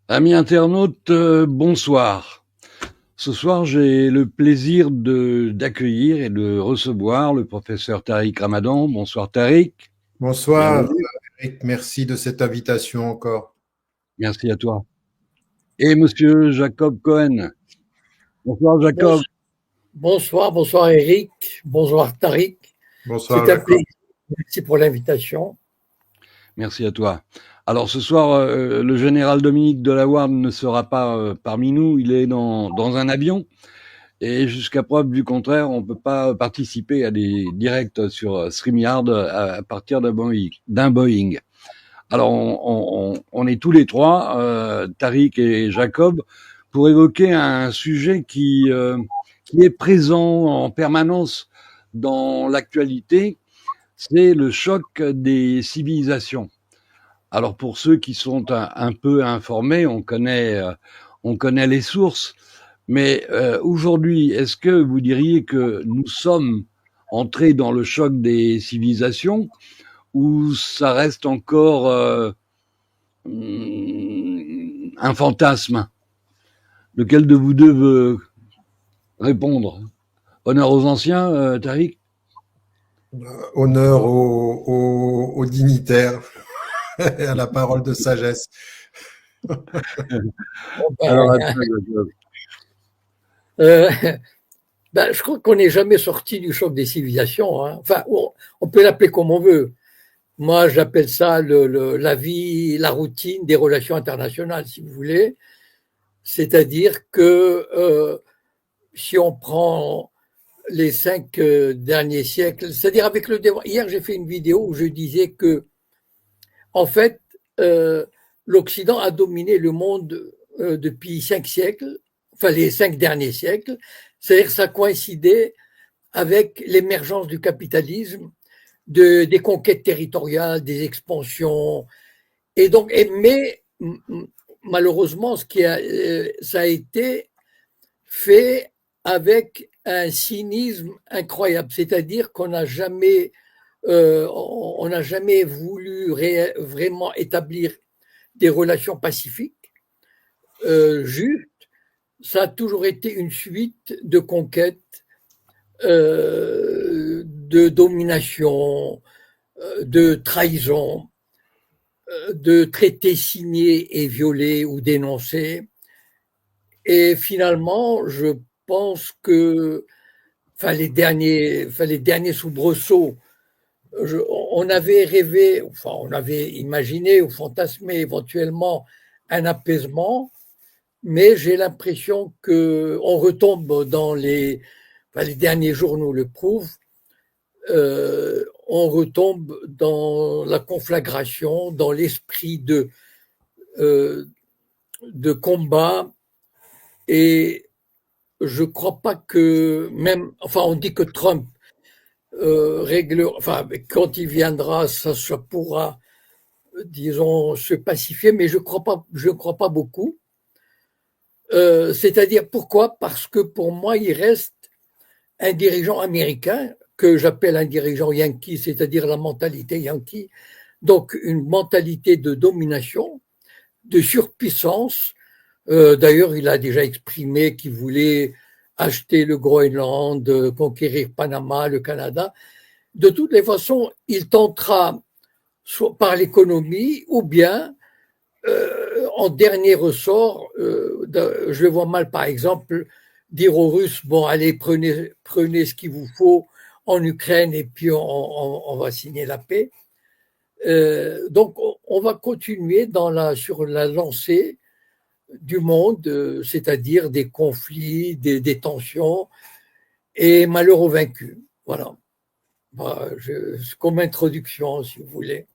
Amis internautes, bonsoir. Ce soir, j'ai le plaisir d'accueillir et de recevoir le professeur Tariq Ramadan. Bonsoir Tariq. Bonsoir Eric, merci de cette invitation encore. Merci à toi. Et monsieur Jacob Cohen. Bonsoir Jacob. Bonsoir Eric, bonsoir Tariq. Bonsoir C'est un Jacob. plaisir. Merci pour l'invitation. Merci à toi. Alors ce soir, le général Dominique Delaware ne sera pas parmi nous, il est dans un avion. Et jusqu'à preuve du contraire, on peut pas participer à des directs sur StreamYard à partir d'un Boeing. Alors on est tous les trois, Tariq et Jacob, pour évoquer un sujet qui est présent en permanence dans l'actualité, c'est le choc des civilisations. Alors pour ceux qui sont un peu informés, on connaît les sources, mais aujourd'hui, est-ce que vous diriez que nous sommes entrés dans le choc des civilisations ou ça reste encore un fantasme? Lequel de vous deux veut répondre? Honneur aux anciens, Tariq? Honneur aux dignitaires et à la parole de sagesse. Alors, Je crois qu'on n'est jamais sorti du choc des civilisations. Hein. Enfin, on peut l'appeler comme on veut. Moi, j'appelle ça la vie, la routine des relations internationales, si vous voulez. C'est-à-dire que si on prend les 5 derniers siècles, c'est-à-dire avec le développement. Hier, j'ai fait une vidéo où je disais que, en fait, l'Occident a dominé le monde depuis 5 siècles, enfin les 5 derniers siècles. C'est-à-dire que ça coïncidait avec l'émergence du capitalisme, des conquêtes territoriales, des expansions. Et donc, mais malheureusement, ça a été fait avec un cynisme incroyable. C'est-à-dire qu'on n'a jamais voulu vraiment établir des relations pacifiques justes. Ça a toujours été une suite de conquêtes, de domination, de trahison, de traités signés et violés ou dénoncés. Et finalement, je pense que les derniers soubresauts, on avait rêvé, on avait imaginé ou fantasmé éventuellement un apaisement, mais j'ai l'impression qu'on retombe dans les derniers journaux le prouvent, on retombe dans la conflagration, dans l'esprit de combat, et je crois pas que même, on dit que Trump quand il viendra, ça pourra, disons, se pacifier, mais je crois pas beaucoup. C'est-à-dire pourquoi? Parce que pour moi, il reste un dirigeant américain que j'appelle un dirigeant yankee, c'est-à-dire la mentalité yankee, donc une mentalité de domination, de surpuissance. D'ailleurs, il a déjà exprimé qu'il voulait acheter le Groenland, conquérir Panama, le Canada. De toutes les façons, il tentera soit par l'économie ou bien en dernier ressort, je le vois mal par exemple dire aux Russes, bon allez prenez ce qu'il vous faut en Ukraine et puis on va signer la paix. Donc on va continuer sur la lancée du monde, c'est-à-dire des conflits, des tensions et malheur aux vaincus. Voilà. Bah, comme introduction, si vous voulez.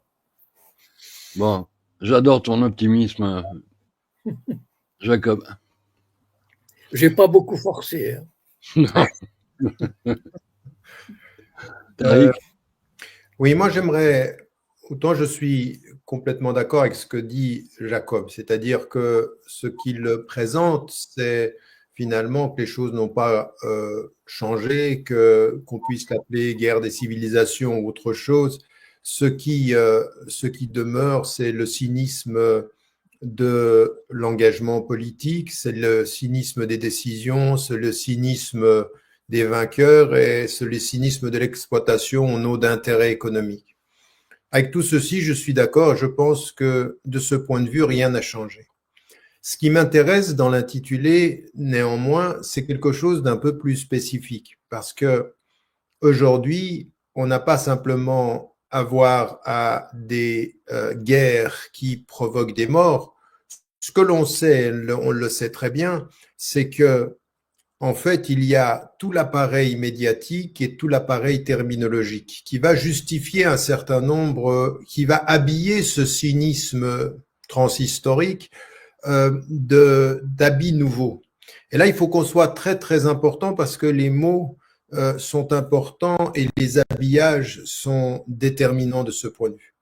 Bon, j'adore ton optimisme, Jacob. J'ai pas beaucoup forcé. Hein. Tariq. Oui, moi j'aimerais, autant je suis complètement d'accord avec ce que dit Jacob, c'est-à-dire que ce qu'il présente, c'est finalement que les choses n'ont pas changé, qu'on puisse l'appeler guerre des civilisations ou autre chose. Ce qui demeure, c'est le cynisme de l'engagement politique, c'est le cynisme des décisions, c'est le cynisme des vainqueurs et c'est le cynisme de l'exploitation au nom d'intérêts économiques. Avec tout ceci, je suis d'accord, je pense que de ce point de vue, rien n'a changé. Ce qui m'intéresse dans l'intitulé, néanmoins, c'est quelque chose d'un peu plus spécifique, parce que aujourd'hui, on n'a pas simplement à voir à des guerres qui provoquent des morts. Ce que l'on sait, on le sait très bien, c'est que en fait, il y a tout l'appareil médiatique et tout l'appareil terminologique qui va justifier un certain nombre, qui va habiller ce cynisme transhistorique d'habits nouveaux. Et là, il faut qu'on soit très, très important parce que les mots sont importants et les habillages sont déterminants de ce point de vue.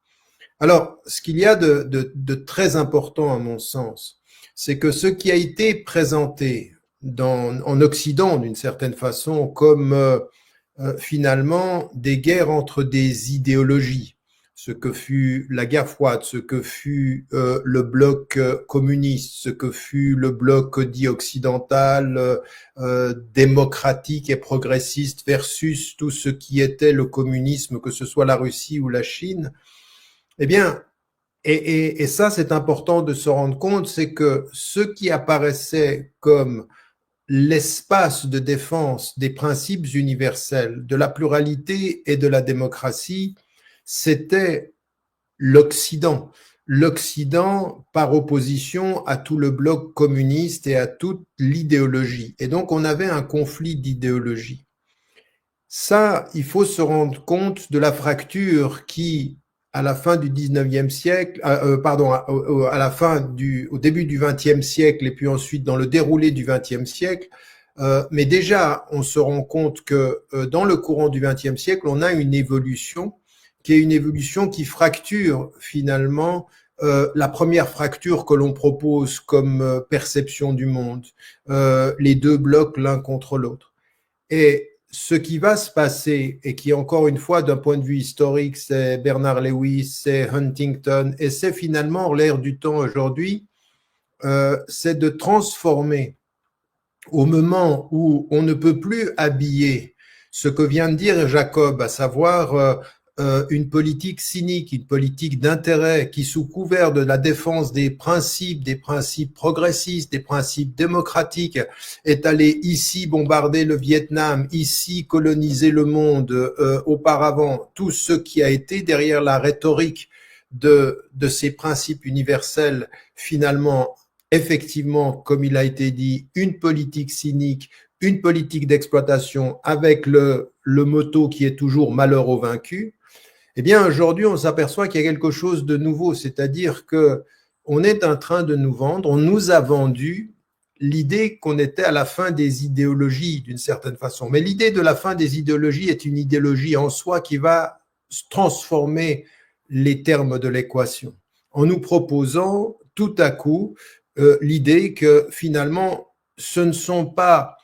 Alors, ce qu'il y a de très important à mon sens, c'est que ce qui a été présenté en Occident, d'une certaine façon, comme finalement des guerres entre des idéologies, ce que fut la guerre froide, ce que fut le bloc communiste, ce que fut le bloc dit occidental, démocratique et progressiste versus tout ce qui était le communisme, que ce soit la Russie ou la Chine. Eh bien, et ça c'est important de se rendre compte, c'est que ce qui apparaissait comme l'espace de défense des principes universels, de la pluralité et de la démocratie, c'était l'Occident. L'Occident par opposition à tout le bloc communiste et à toute l'idéologie. Et donc on avait un conflit d'idéologie. Ça, il faut se rendre compte de la fracture qui, à la fin du 19e siècle, au début du 20e siècle et puis ensuite dans le déroulé du 20e siècle, mais déjà on se rend compte que dans le courant du 20e siècle, on a une évolution qui est une évolution qui fracture finalement la première fracture que l'on propose comme perception du monde, les deux blocs l'un contre l'autre. Et ce qui va se passer, et qui encore une fois d'un point de vue historique, c'est Bernard Lewis, c'est Huntington, et c'est finalement l'ère du temps aujourd'hui, c'est de transformer au moment où on ne peut plus habiller ce que vient de dire Jacob, à savoir une politique cynique, une politique d'intérêt qui, sous couvert de la défense des principes progressistes, des principes démocratiques, est allé ici bombarder le Vietnam, ici coloniser le monde, auparavant, tout ce qui a été derrière la rhétorique de ces principes universels, finalement, effectivement, comme il a été dit, une politique cynique, une politique d'exploitation avec le motto qui est toujours malheur aux vaincus. Eh bien, aujourd'hui, on s'aperçoit qu'il y a quelque chose de nouveau, c'est-à-dire que on est en train de nous vendre, on nous a vendu l'idée qu'on était à la fin des idéologies d'une certaine façon. Mais l'idée de la fin des idéologies est une idéologie en soi qui va transformer les termes de l'équation en nous proposant tout à coup l'idée que finalement, ce ne sont pas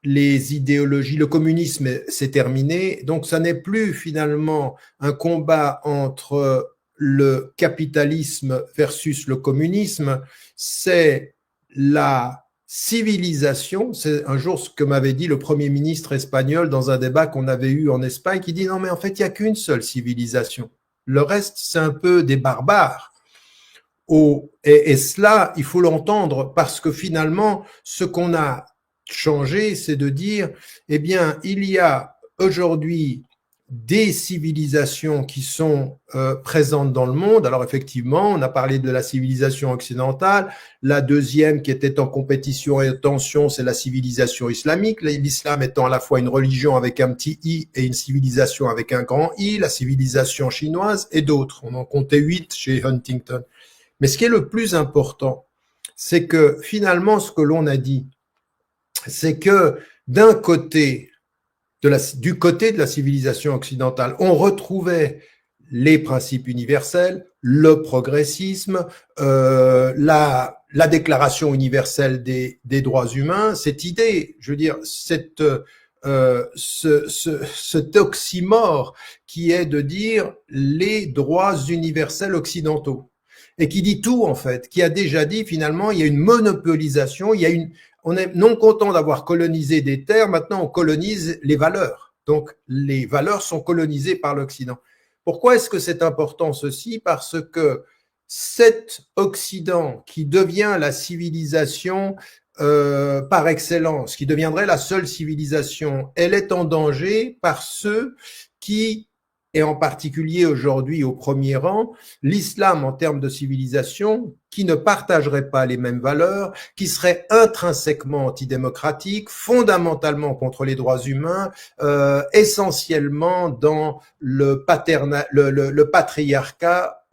les idéologies, le communisme c'est terminé, donc ça n'est plus finalement un combat entre le capitalisme versus le communisme, c'est la civilisation, c'est un jour ce que m'avait dit le Premier ministre espagnol dans un débat qu'on avait eu en Espagne, qui dit non mais en fait il n'y a qu'une seule civilisation. Le reste c'est un peu des barbares. Et cela, il faut l'entendre parce que finalement, ce qu'on a changé, c'est de dire, eh bien, il y a aujourd'hui des civilisations qui sont présentes dans le monde. Alors effectivement, on a parlé de la civilisation occidentale. La deuxième qui était en compétition et en tension, c'est la civilisation islamique. L'islam étant à la fois une religion avec un petit i et une civilisation avec un grand i, la civilisation chinoise et d'autres. On en comptait 8 chez Huntington. Mais ce qui est le plus important, c'est que finalement, ce que l'on a dit, c'est que d'un côté, du côté de la civilisation occidentale, on retrouvait les principes universels, le progressisme, la déclaration universelle des droits humains, cette idée, je veux dire, cet oxymore qui est de dire les droits universels occidentaux. Et qui dit tout en fait, qui a déjà dit finalement il y a une monopolisation, on est non content d'avoir colonisé des terres, maintenant on colonise les valeurs. Donc les valeurs sont colonisées par l'Occident. Pourquoi est-ce que c'est important ceci? Parce que cet Occident qui devient la civilisation par excellence, qui deviendrait la seule civilisation, elle est en danger par ceux qui, et en particulier aujourd'hui au premier rang, l'islam en termes de civilisation, qui ne partagerait pas les mêmes valeurs, qui serait intrinsèquement antidémocratique, fondamentalement contre les droits humains, essentiellement dans le patriarcat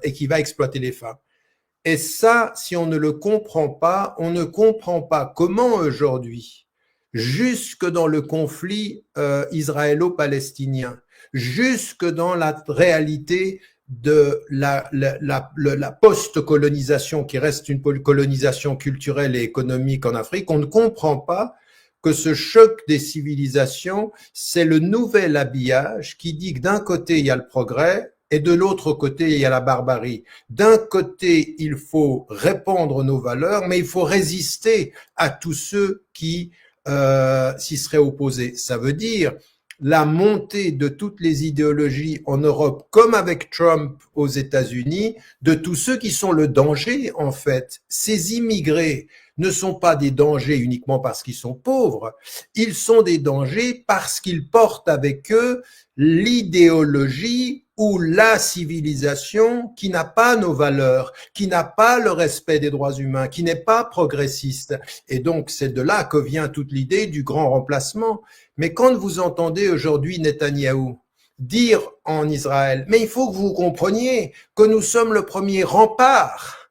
et qui va exploiter les femmes. Et ça, si on ne le comprend pas, on ne comprend pas comment aujourd'hui, jusque dans le conflit israélo-palestinien, jusque dans la réalité de la post-colonisation qui reste une colonisation culturelle et économique en Afrique, on ne comprend pas que ce choc des civilisations, c'est le nouvel habillage qui dit que d'un côté, il y a le progrès et de l'autre côté, il y a la barbarie. D'un côté, il faut répandre nos valeurs, mais il faut résister à tous ceux qui s'y seraient opposés. Ça veut dire la montée de toutes les idéologies en Europe, comme avec Trump aux États-Unis, de tous ceux qui sont le danger, en fait. Ces immigrés ne sont pas des dangers uniquement parce qu'ils sont pauvres, ils sont des dangers parce qu'ils portent avec eux l'idéologie ou la civilisation qui n'a pas nos valeurs, qui n'a pas le respect des droits humains, qui n'est pas progressiste. Et donc, c'est de là que vient toute l'idée du grand remplacement. Mais quand vous entendez aujourd'hui Netanyahou dire en Israël, mais il faut que vous compreniez que nous sommes le premier rempart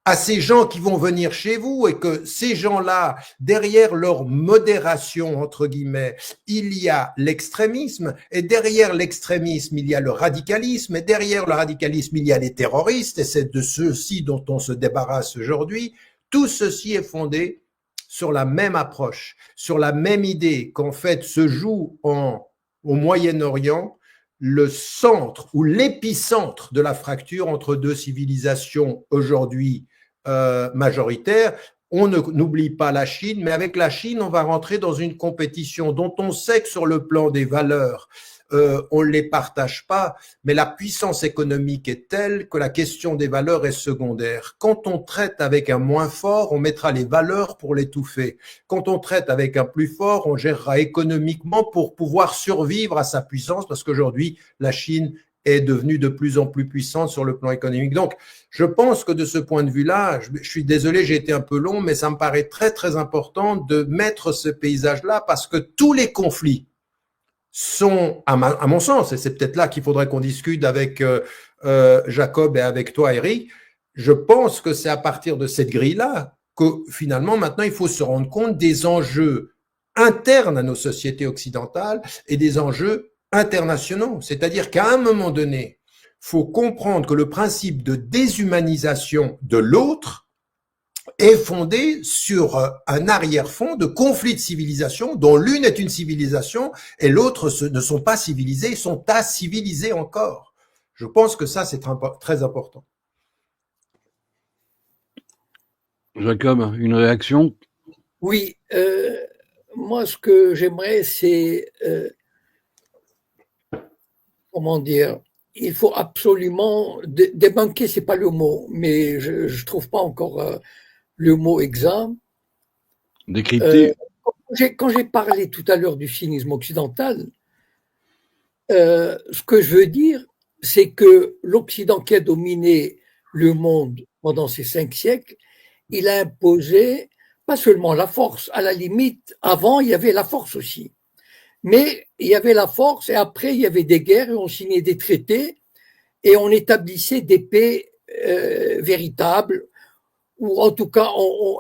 à ces gens qui vont venir chez vous et que ces gens-là, derrière leur modération, entre guillemets, il y a l'extrémisme et derrière l'extrémisme, il y a le radicalisme et derrière le radicalisme, il y a les terroristes et c'est de ceux-ci dont on se débarrasse aujourd'hui. Tout ceci est fondé sur la même approche, sur la même idée qu'en fait se joue au Moyen-Orient le centre ou l'épicentre de la fracture entre deux civilisations aujourd'hui majoritaires. On n'oublie pas la Chine, mais avec la Chine, on va rentrer dans une compétition dont on sait que sur le plan des valeurs, on ne les partage pas, mais la puissance économique est telle que la question des valeurs est secondaire. Quand on traite avec un moins fort, on mettra les valeurs pour l'étouffer. Quand on traite avec un plus fort, on gérera économiquement pour pouvoir survivre à sa puissance, parce qu'aujourd'hui, la Chine est devenue de plus en plus puissante sur le plan économique. Donc, je pense que de ce point de vue-là, je suis désolé, j'ai été un peu long, mais ça me paraît très, très important de mettre ce paysage-là parce que tous les conflits sont, à mon sens, et c'est peut-être là qu'il faudrait qu'on discute avec Jacob et avec toi, Eric, je pense que c'est à partir de cette grille-là que finalement, maintenant, il faut se rendre compte des enjeux internes à nos sociétés occidentales et des enjeux internationaux. C'est-à-dire qu'à un moment donné, il faut comprendre que le principe de déshumanisation de l'autre est fondé sur un arrière-fond de conflits de civilisation dont l'une est une civilisation et l'autre ne sont pas civilisés, sont acivilisés encore. Je pense que ça, c'est très important. Jacob, une réaction? Oui, moi, ce que j'aimerais, c'est, comment dire, il faut absolument débunker, c'est pas le mot, mais je trouve pas encore le mot exact. Euh, Décrypter? quand j'ai parlé tout à l'heure du cynisme occidental, ce que je veux dire, c'est que l'Occident qui a dominé le monde pendant ces 5 siècles, il a imposé pas seulement la force, à la limite, avant, il y avait la force aussi. Mais il y avait la force et après, il y avait des guerres et on signait des traités et on établissait des paix véritables ou en tout cas,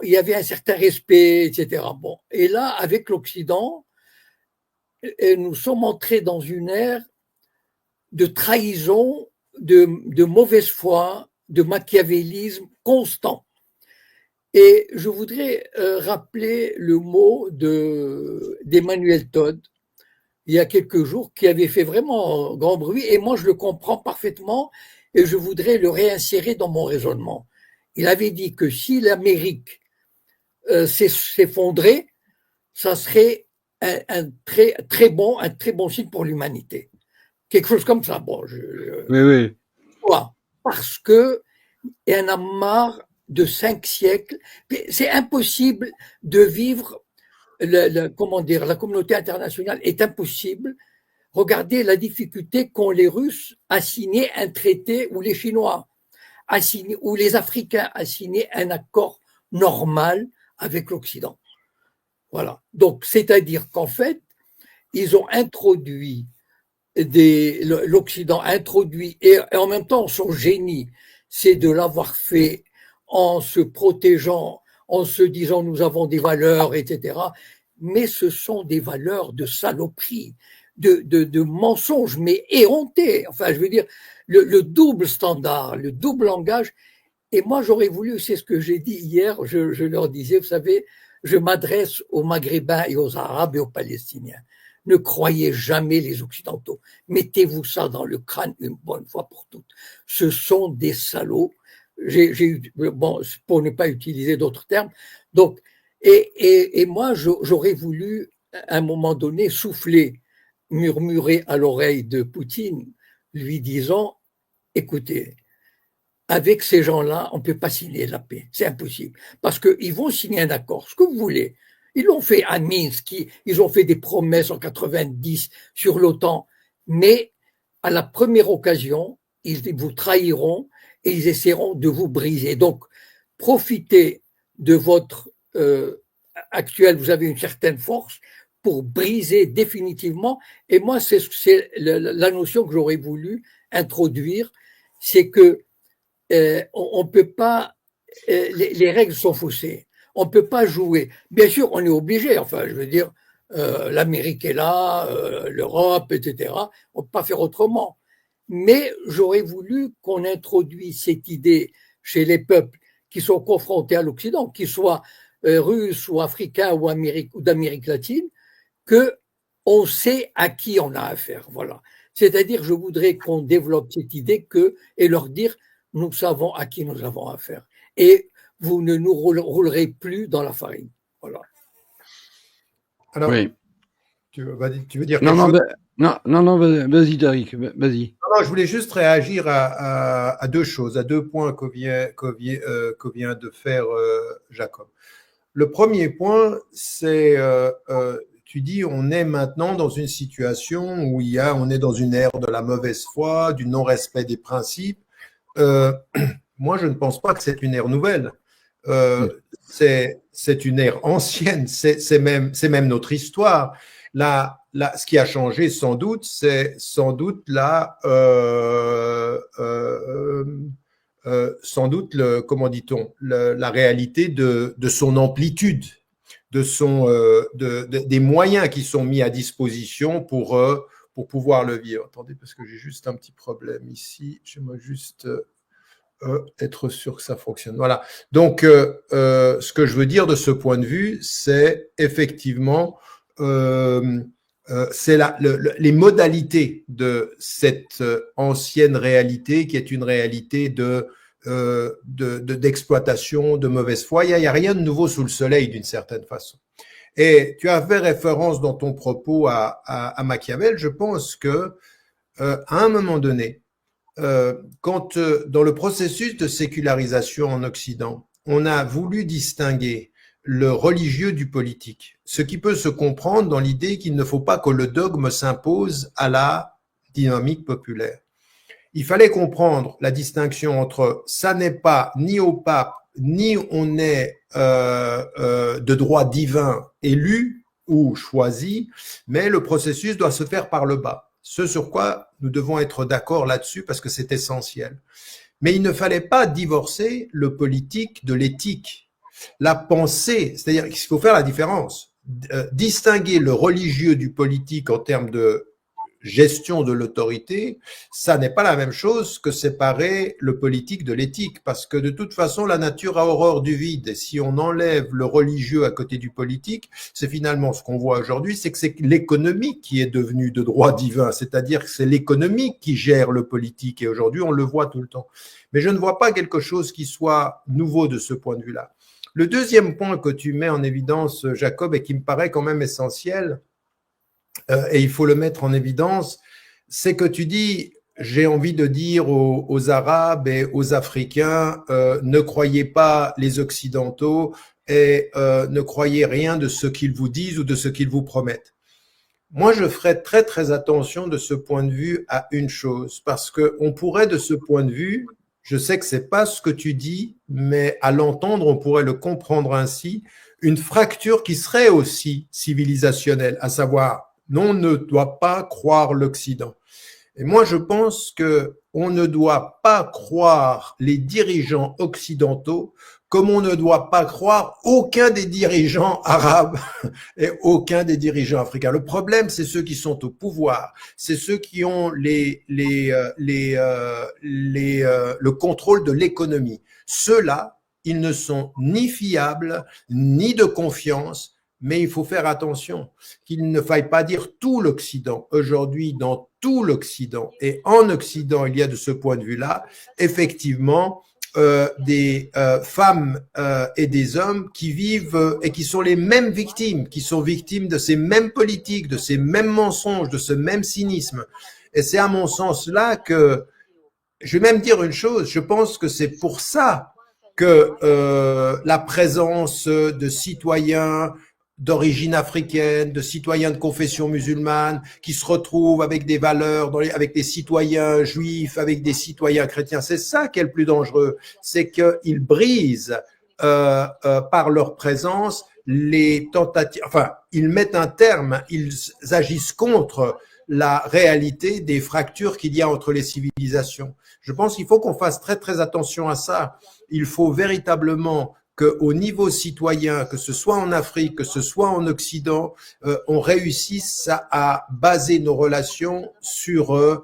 il y avait un certain respect, etc. Bon. Et là, avec l'Occident, nous sommes entrés dans une ère de trahison, de mauvaise foi, de machiavélisme constant. Et je voudrais rappeler le mot d'Emmanuel Todd, il y a quelques jours, qui avait fait vraiment grand bruit, et moi je le comprends parfaitement, et je voudrais le réinsérer dans mon raisonnement. Il avait dit que si l'Amérique s'effondrait, ça serait un très bon signe pour l'humanité. Quelque chose comme ça. Bon, Oui, oui. parce que il y en a marre de 5 siècles. C'est impossible de vivre. Comment dire, la communauté internationale est impossible. Regardez la difficulté qu'ont les Russes à signer un traité ou les Chinois ou les Africains à signer un accord normal avec l'Occident. Voilà. Donc, c'est-à-dire qu'en fait, ils ont introduit l'Occident a introduit, et en même temps, son génie, c'est de l'avoir fait en se protégeant, en se disant nous avons des valeurs, etc. Mais ce sont des valeurs de saloperie, de mensonges, mais éhontés. Enfin, je veux dire, le double standard, le double langage. Et moi, j'aurais voulu, c'est ce que j'ai dit hier, je leur disais, vous savez, je m'adresse aux Maghrébins et aux Arabes et aux Palestiniens. Ne croyez jamais les Occidentaux. Mettez-vous ça dans le crâne une bonne fois pour toutes. Ce sont des salauds. Bon, pour ne pas utiliser d'autres termes. Donc, et moi, j'aurais voulu, à un moment donné, souffler, murmurer à l'oreille de Poutine, lui disant, écoutez, avec ces gens-là, on ne peut pas signer la paix. C'est impossible. Parce qu'ils vont signer un accord, ce que vous voulez. Ils l'ont fait à Minsk, ils ont fait des promesses en 90 sur l'OTAN, mais à la première occasion, ils vous trahiront et ils essaieront de vous briser. Donc, profitez de votre actuel, vous avez une certaine force pour briser définitivement. Et moi, c'est la notion que j'aurais voulu introduire, c'est que on ne peut pas, les règles sont faussées. On ne peut pas jouer. Bien sûr, on est obligé. Enfin, je veux dire, l'Amérique est là, l'Europe, etc. On ne peut pas faire autrement. Mais j'aurais voulu qu'on introduise cette idée chez les peuples qui sont confrontés à l'Occident, qu'ils soient russes ou africains ou d'Amérique latine, que on sait à qui on a affaire. Voilà. C'est-à-dire, je voudrais qu'on développe cette idée et leur dire nous savons à qui nous avons affaire. Et vous ne nous roulerez plus dans la farine. Voilà. Alors, Oui. tu veux dire Non, quelque non, chose? non, vas-y, Tariq, vas-y. Non, je voulais juste réagir à deux choses, à deux points que vient de faire Jacob. Le premier point, c'est, tu dis, on est maintenant dans une situation où on est dans une ère de la mauvaise foi, du non-respect des principes. Moi, je ne pense pas que c'est une ère nouvelle. C'est une ère ancienne, c'est même notre histoire. Ce qui a changé sans doute, c'est sans doute sans doute comment dit-on, la réalité de son amplitude, des moyens qui sont mis à disposition pour pouvoir le vivre. Attendez, parce que j'ai juste un petit problème ici. J'aimerais juste être sûr que ça fonctionne. Voilà. Donc, ce que je veux dire de ce point de vue, c'est effectivement c'est les modalités de cette ancienne réalité qui est une réalité d'exploitation, de mauvaise foi. Il y a rien de nouveau sous le soleil d'une certaine façon. Et tu as fait référence dans ton propos à Machiavel. Je pense que à un moment donné, quand dans le processus de sécularisation en Occident, on a voulu distinguer le religieux du politique, ce qui peut se comprendre dans l'idée qu'il ne faut pas que le dogme s'impose à la dynamique populaire. Il fallait comprendre la distinction entre ça n'est pas ni au pape, ni on est de droit divin élu ou choisi, mais le processus doit se faire par le bas. Ce sur quoi nous devons être d'accord là-dessus parce que c'est essentiel. Mais il ne fallait pas divorcer le politique de l'éthique. La pensée, c'est-à-dire qu'il faut faire la différence. Distinguer le religieux du politique en termes de gestion de l'autorité, ça n'est pas la même chose que séparer le politique de l'éthique, parce que de toute façon, la nature a horreur du vide. Et si on enlève le religieux à côté du politique, c'est finalement ce qu'on voit aujourd'hui, c'est que c'est l'économie qui est devenue de droit divin, c'est-à-dire que c'est l'économie qui gère le politique. Et aujourd'hui, on le voit tout le temps. Mais je ne vois pas quelque chose qui soit nouveau de ce point de vue-là. Le deuxième point que tu mets en évidence, Jacob, et qui me paraît quand même essentiel, et il faut le mettre en évidence, c'est que tu dis, j'ai envie de dire aux Arabes et aux Africains, ne croyez pas les Occidentaux et ne croyez rien de ce qu'ils vous disent ou de ce qu'ils vous promettent. Moi, je ferais très très attention de ce point de vue à une chose, parce que on pourrait de ce point de vue, je sais que c'est pas ce que tu dis, mais à l'entendre, on pourrait le comprendre ainsi, une fracture qui serait aussi civilisationnelle, à savoir, non, on ne doit pas croire l'Occident. Et moi, je pense que on ne doit pas croire les dirigeants occidentaux comme on ne doit pas croire aucun des dirigeants arabes et aucun des dirigeants africains. Le problème, c'est ceux qui sont au pouvoir, c'est ceux qui ont le contrôle de l'économie. Ceux-là, ils ne sont ni fiables, ni de confiance, mais il faut faire attention qu'il ne faille pas dire tout l'Occident. Aujourd'hui, dans tout l'Occident et en Occident, il y a de ce point de vue-là, effectivement, des femmes et des hommes qui vivent et qui sont les mêmes victimes, qui sont victimes de ces mêmes politiques, de ces mêmes mensonges, de ce même cynisme. Et c'est à mon sens là que, je vais même dire une chose, je pense que c'est pour ça que la présence de citoyens d'origine africaine, de citoyens de confession musulmane, qui se retrouvent avec des valeurs, avec des citoyens juifs, avec des citoyens chrétiens. C'est ça qui est le plus dangereux, c'est qu'ils brisent par leur présence les tentatives, enfin, ils mettent un terme, ils agissent contre la réalité des fractures qu'il y a entre les civilisations. Je pense qu'il faut qu'on fasse très très attention à ça. Il faut véritablement qu'au niveau citoyen, que ce soit en Afrique, que ce soit en Occident, on réussisse à baser nos relations sur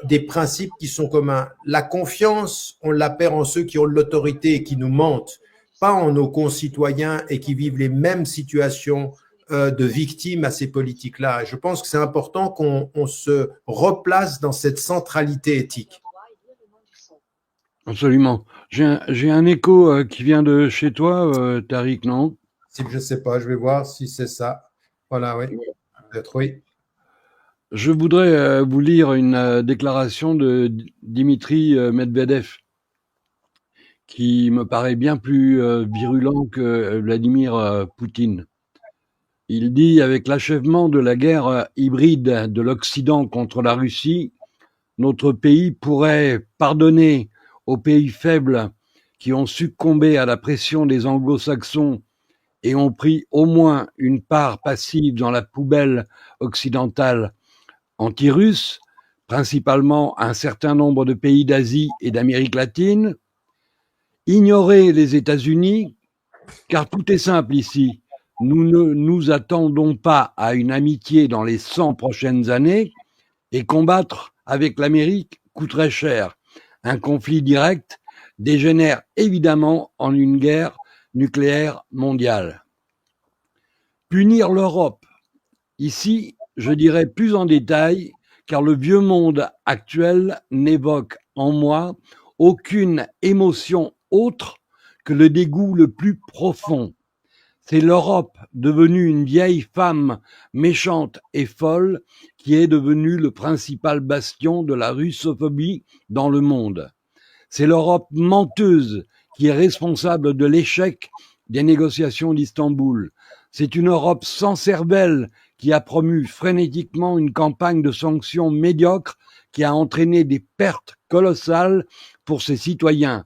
des principes qui sont communs. La confiance, on la perd en ceux qui ont l'autorité et qui nous mentent, pas en nos concitoyens et qui vivent les mêmes situations de victimes à ces politiques-là. Je pense que c'est important qu'on se replace dans cette centralité éthique. Absolument. J'ai un écho qui vient de chez toi, Tariq, non? Je ne sais pas, je vais voir si c'est ça. Voilà, oui. Peut-être, oui. Je voudrais vous lire une déclaration de Dimitri Medvedev, qui me paraît bien plus virulent que Vladimir Poutine. Il dit, avec l'achèvement de la guerre hybride de l'Occident contre la Russie, notre pays pourrait pardonner aux pays faibles qui ont succombé à la pression des anglo-saxons et ont pris au moins une part passive dans la poubelle occidentale anti-russe, principalement un certain nombre de pays d'Asie et d'Amérique latine, ignorer les États-Unis, car tout est simple ici. Nous ne nous attendons pas à une amitié dans les 100 prochaines années et combattre avec l'Amérique coûterait cher. Un conflit direct dégénère évidemment en une guerre nucléaire mondiale. Punir l'Europe. Ici, je dirais plus en détail, car le vieux monde actuel n'évoque en moi aucune émotion autre que le dégoût le plus profond. C'est l'Europe, devenue une vieille femme méchante et folle, qui est devenue le principal bastion de la russophobie dans le monde. C'est l'Europe menteuse qui est responsable de l'échec des négociations d'Istanbul. C'est une Europe sans cervelle qui a promu frénétiquement une campagne de sanctions médiocres qui a entraîné des pertes colossales pour ses citoyens.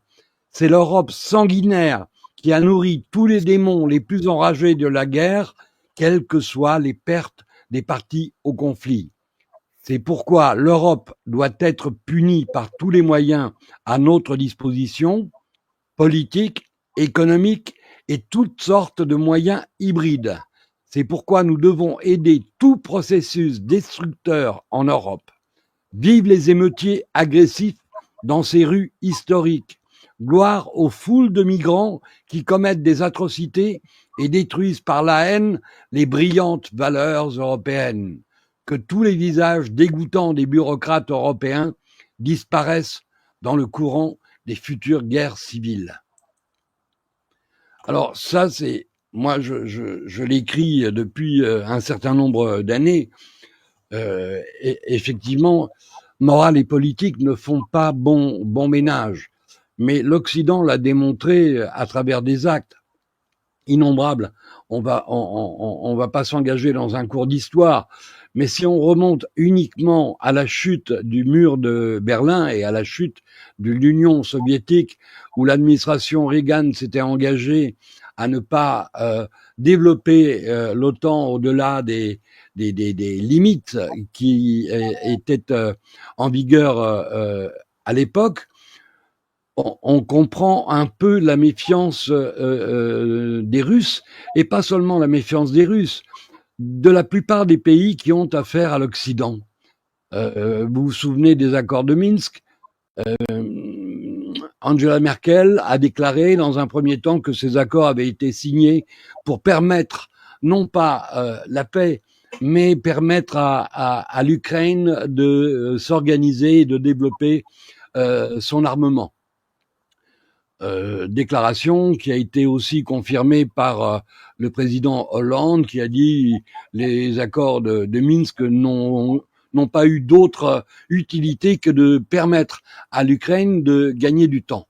C'est l'Europe sanguinaire qui a nourri tous les démons les plus enragés de la guerre, quelles que soient les pertes des parties au conflit. C'est pourquoi l'Europe doit être punie par tous les moyens à notre disposition, politiques, économiques et toutes sortes de moyens hybrides. C'est pourquoi nous devons aider tout processus destructeur en Europe. Vive les émeutiers agressifs dans ces rues historiques. Gloire aux foules de migrants qui commettent des atrocités et détruisent par la haine les brillantes valeurs européennes. Que tous les visages dégoûtants des bureaucrates européens disparaissent dans le courant des futures guerres civiles. Alors ça, c'est moi, je l'écris depuis un certain nombre d'années. Et effectivement, morale et politique ne font pas bon ménage. Mais l'Occident l'a démontré à travers des actes innombrables. On va pas s'engager dans un cours d'histoire, mais si on remonte uniquement à la chute du mur de Berlin et à la chute de l'Union soviétique, où l'administration Reagan s'était engagée à ne pas développer l'OTAN au-delà des limites qui étaient en vigueur à l'époque, on comprend un peu la méfiance des Russes, et pas seulement la méfiance des Russes, de la plupart des pays qui ont affaire à l'Occident. Vous vous souvenez des accords de Minsk? Angela Merkel a déclaré dans un premier temps que ces accords avaient été signés pour permettre non pas la paix, mais permettre à l'Ukraine de s'organiser et de développer son armement. Déclaration qui a été aussi confirmée par le président Hollande, qui a dit les accords de Minsk n'ont pas eu d'autre utilité que de permettre à l'Ukraine de gagner du temps.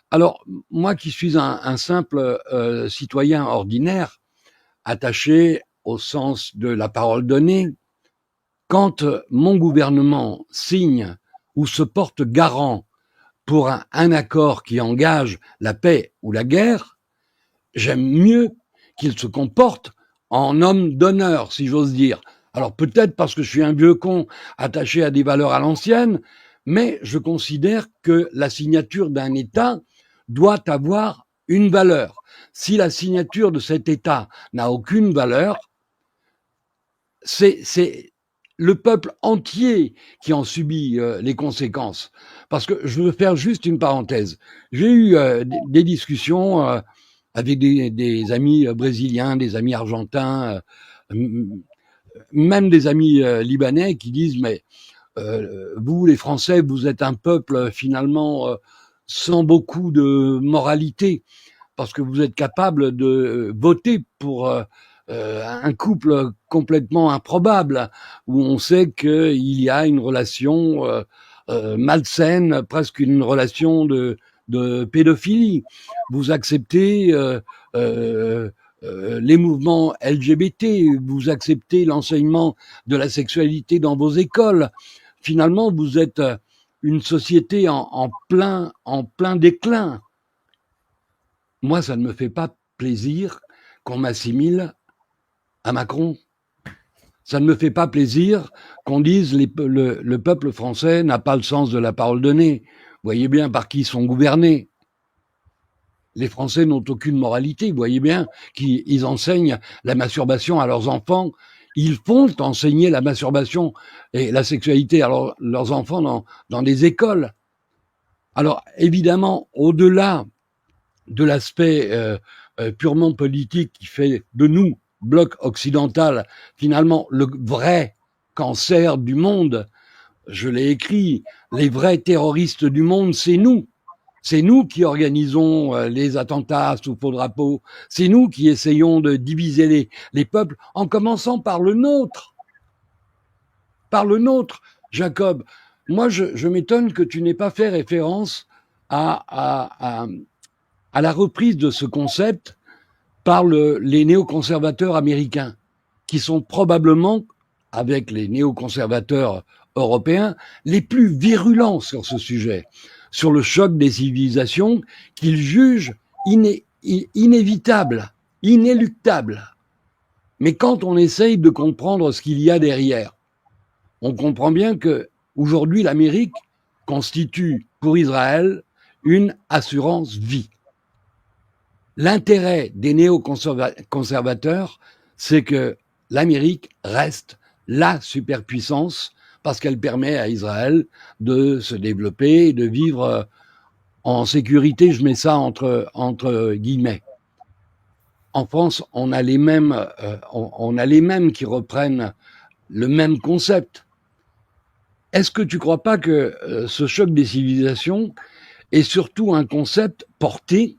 Alors, moi qui suis un simple citoyen ordinaire, attaché au sens de la parole donnée, quand mon gouvernement signe ou se porte garant pour un accord qui engage la paix ou la guerre, j'aime mieux qu'il se comporte en homme d'honneur, si j'ose dire. Alors peut-être parce que je suis un vieux con attaché à des valeurs à l'ancienne, mais je considère que la signature d'un État doit avoir une valeur. Si la signature de cet État n'a aucune valeur, c'est le peuple entier qui en subit les conséquences. Parce que je veux faire juste une parenthèse. J'ai eu des discussions avec des amis brésiliens, des amis argentins, même des amis libanais qui disent mais vous les Français, vous êtes un peuple finalement sans beaucoup de moralité parce que vous êtes capable de voter pour un couple complètement improbable où on sait qu'il y a une relation malsaine, presque une relation de pédophilie. Vous acceptez les mouvements LGBT, vous acceptez l'enseignement de la sexualité dans vos écoles. Finalement, vous êtes une société en plein déclin. Moi, ça ne me fait pas plaisir qu'on m'assimile à Macron. Ça ne me fait pas plaisir qu'on dise le peuple français n'a pas le sens de la parole donnée. Vous voyez bien par qui ils sont gouvernés. Les Français n'ont aucune moralité. Vous voyez bien qu'ils enseignent la masturbation à leurs enfants. Ils font enseigner la masturbation et la sexualité à leurs enfants dans des écoles. Alors évidemment, au-delà de l'aspect purement politique qui fait de nous, bloc occidental, finalement le vrai cancer du monde, je l'ai écrit, les vrais terroristes du monde, c'est nous. C'est nous qui organisons les attentats sous faux drapeau. C'est nous qui essayons de diviser les peuples, en commençant par le nôtre. Par le nôtre, Jacob. Moi, je m'étonne que tu n'aies pas fait référence à la reprise de ce concept par les néoconservateurs américains, qui sont probablement, avec les néoconservateurs européens, les plus virulents sur ce sujet, sur le choc des civilisations qu'ils jugent inévitable, inéluctable. Mais quand on essaye de comprendre ce qu'il y a derrière, on comprend bien que aujourd'hui l'Amérique constitue pour Israël une assurance vie. L'intérêt des néoconservateurs, c'est que l'Amérique reste la superpuissance parce qu'elle permet à Israël de se développer et de vivre en sécurité. Je mets ça entre guillemets. En France, on a les mêmes qui reprennent le même concept. Est-ce que tu crois pas que ce choc des civilisations est surtout un concept porté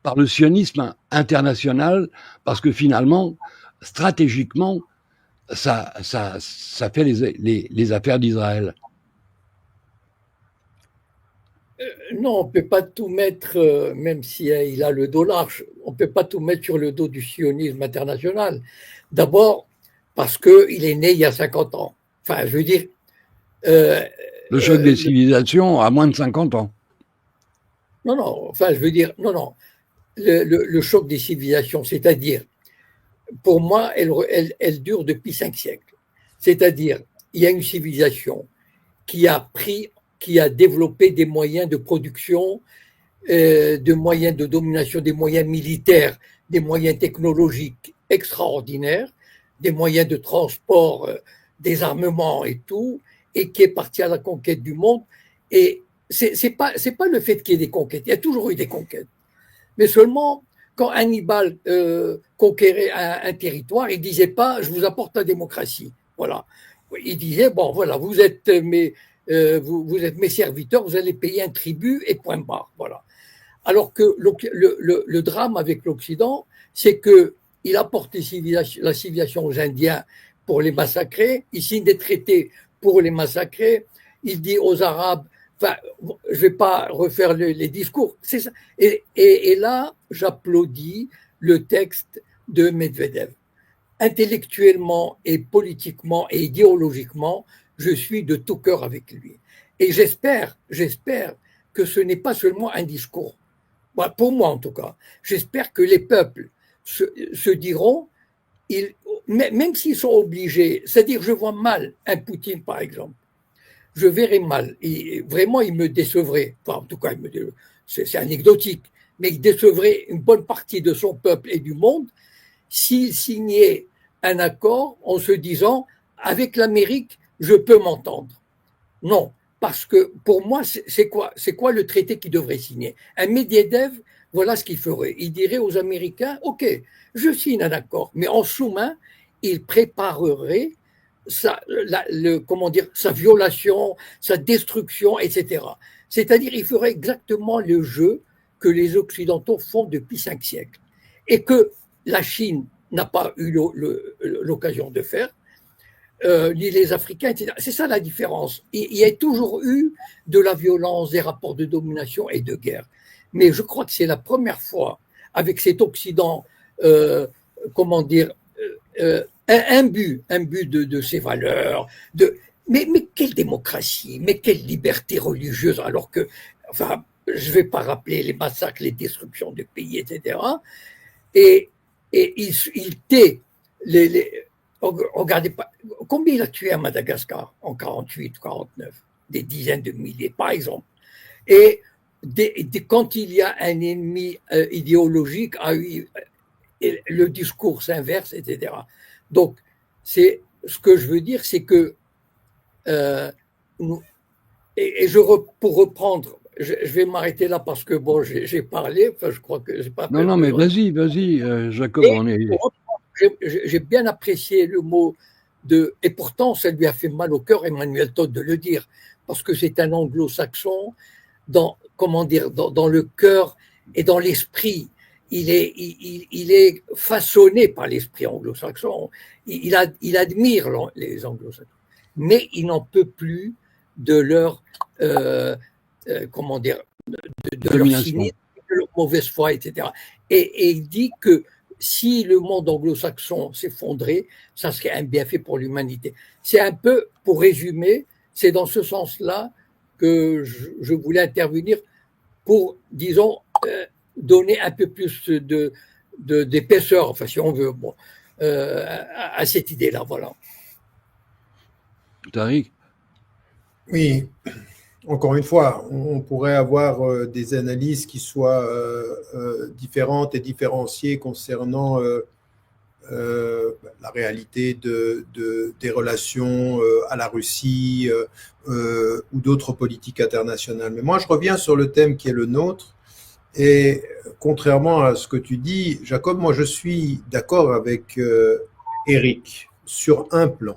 par le sionisme international, parce que finalement, stratégiquement, ça fait les affaires d'Israël? Non, on ne peut pas tout mettre, même si il a le dos large, on ne peut pas tout mettre sur le dos du sionisme international. D'abord, parce qu'il est né il y a 50 ans. Enfin, je veux dire... le choc des civilisations a moins de 50 ans. Non, enfin, je veux dire, non. Le choc des civilisations, c'est-à-dire, pour moi, elle dure depuis 5 siècles. C'est-à-dire, il y a une civilisation qui a développé des moyens de production, des moyens de domination, des moyens militaires, des moyens technologiques extraordinaires, des moyens de transport, des armements et tout, et qui est partie à la conquête du monde. Et c'est pas le fait qu'il y ait des conquêtes. Il y a toujours eu des conquêtes. Mais seulement, quand Hannibal conquérait un territoire, il disait pas « je vous apporte la démocratie ». Voilà. Il disait « bon, voilà, vous êtes mes serviteurs, vous allez payer un tribut et point barre ». Voilà. Alors que le drame avec l'Occident, c'est qu'il apporte la civilisation aux Indiens pour les massacrer, il signe des traités pour les massacrer, il dit aux Arabes, enfin, je ne vais pas refaire les discours, c'est ça. Et là, j'applaudis le texte de Medvedev. Intellectuellement et politiquement et idéologiquement, je suis de tout cœur avec lui. Et j'espère que ce n'est pas seulement un discours. Pour moi, en tout cas, j'espère que les peuples se diront, même s'ils sont obligés, c'est-à-dire je vois mal un Poutine, par exemple, je verrais mal, et vraiment il me décevrait, enfin en tout cas c'est anecdotique, mais il décevrait une bonne partie de son peuple et du monde s'il signait un accord en se disant avec l'Amérique je peux m'entendre. Non, parce que pour moi c'est quoi le traité qu'il devrait signer? Un Medvedev, voilà ce qu'il ferait. Il dirait aux Américains ok, je signe un accord, mais en sous-main il préparerait sa violation, sa destruction, etc. C'est-à-dire, il ferait exactement le jeu que les Occidentaux font depuis 5 siècles et que la Chine n'a pas eu l'occasion de faire, ni les Africains, etc. C'est ça la différence. Il y a toujours eu de la violence, des rapports de domination et de guerre. Mais je crois que c'est la première fois, avec cet Occident, imbu de ses valeurs, mais quelle démocratie, mais quelle liberté religieuse, alors que, enfin, je ne vais pas rappeler les massacres, les destructions de pays, etc. Et il tait regardez pas, combien il a tué à Madagascar en 48, 49, des dizaines de milliers, par exemple. Et quand il y a un ennemi idéologique, le discours s'inverse, etc. Donc, ce que je veux dire, c'est que, pour reprendre, je vais m'arrêter là parce que, bon, j'ai parlé, enfin, je crois que j'ai pas... Non, mais vas-y, Jacob, j'ai bien apprécié le mot et pourtant, ça lui a fait mal au cœur, Emmanuel Todd, de le dire, parce que c'est un anglo-saxon, comment dire, dans le cœur et dans l'esprit. Il est façonné par l'esprit anglo-saxon. Il admire les anglo-saxons, mais il n'en peut plus de leur, comment dire, de leur cynisme, de leur mauvaise foi, etc. Et il dit que si le monde anglo-saxon s'effondrait, ça serait un bienfait pour l'humanité. C'est un peu, pour résumer, c'est dans ce sens-là que je voulais intervenir pour, disons, donner un peu plus d'épaisseur, enfin, si on veut, bon, à cette idée-là, voilà. Tariq? Oui, encore une fois, on pourrait avoir des analyses qui soient différentes et différenciées concernant la réalité des relations à la Russie ou d'autres politiques internationales. Mais moi, je reviens sur le thème qui est le nôtre. Et contrairement à ce que tu dis, Jacob, moi, je suis d'accord avec Eric sur un plan.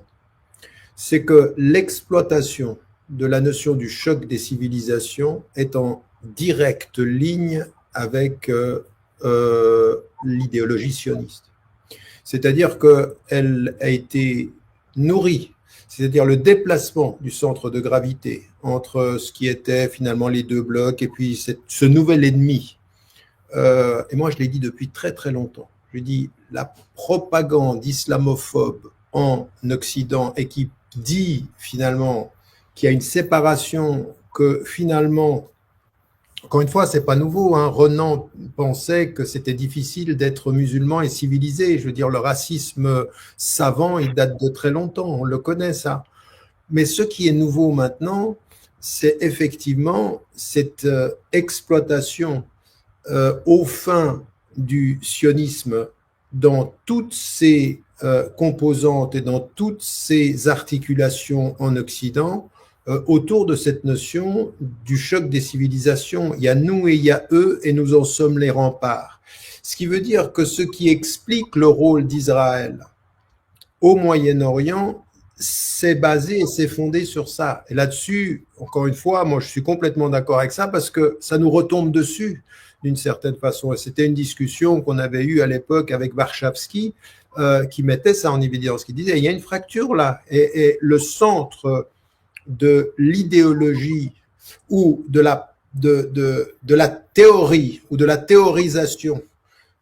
C'est que l'exploitation de la notion du choc des civilisations est en directe ligne avec l'idéologie sioniste. C'est-à-dire qu'elle a été nourrie, c'est-à-dire le déplacement du centre de gravité entre ce qui était finalement les deux blocs et puis ce nouvel ennemi. Et moi, je l'ai dit depuis très très longtemps. Je dis la propagande islamophobe en Occident et qui dit finalement qu'il y a une séparation, que finalement, encore une fois, c'est pas nouveau, hein. Renan pensait que c'était difficile d'être musulman et civilisé. Je veux dire, le racisme savant, il date de très longtemps, on le connaît ça. Mais ce qui est nouveau maintenant, c'est effectivement cette exploitation aux fins du sionisme dans toutes ses composantes et dans toutes ses articulations en Occident, autour de cette notion du choc des civilisations. Il y a nous et il y a eux et nous en sommes les remparts. Ce qui veut dire que ce qui explique le rôle d'Israël au Moyen-Orient, c'est basé et c'est fondé sur ça. Et là-dessus, encore une fois, moi je suis complètement d'accord avec ça parce que ça nous retombe dessus d'une certaine façon. Et c'était une discussion qu'on avait eue à l'époque avec Warshawski qui mettait ça en évidence, qui disait il y a une fracture là et le centre de l'idéologie ou de la théorie ou de la théorisation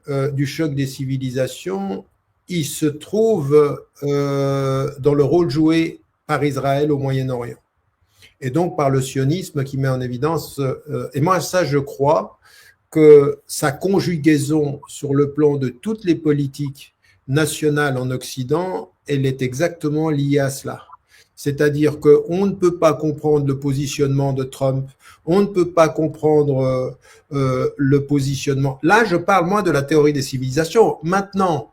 du choc des civilisations, il se trouve dans le rôle joué par Israël au Moyen-Orient. Et donc par le sionisme qui met en évidence, et moi ça je crois, que sa conjugaison sur le plan de toutes les politiques nationales en Occident, elle est exactement liée à cela. C'est-à-dire qu'on ne peut pas comprendre le positionnement de Trump, on ne peut pas comprendre le positionnement. Là, je parle moi de la théorie des civilisations. Maintenant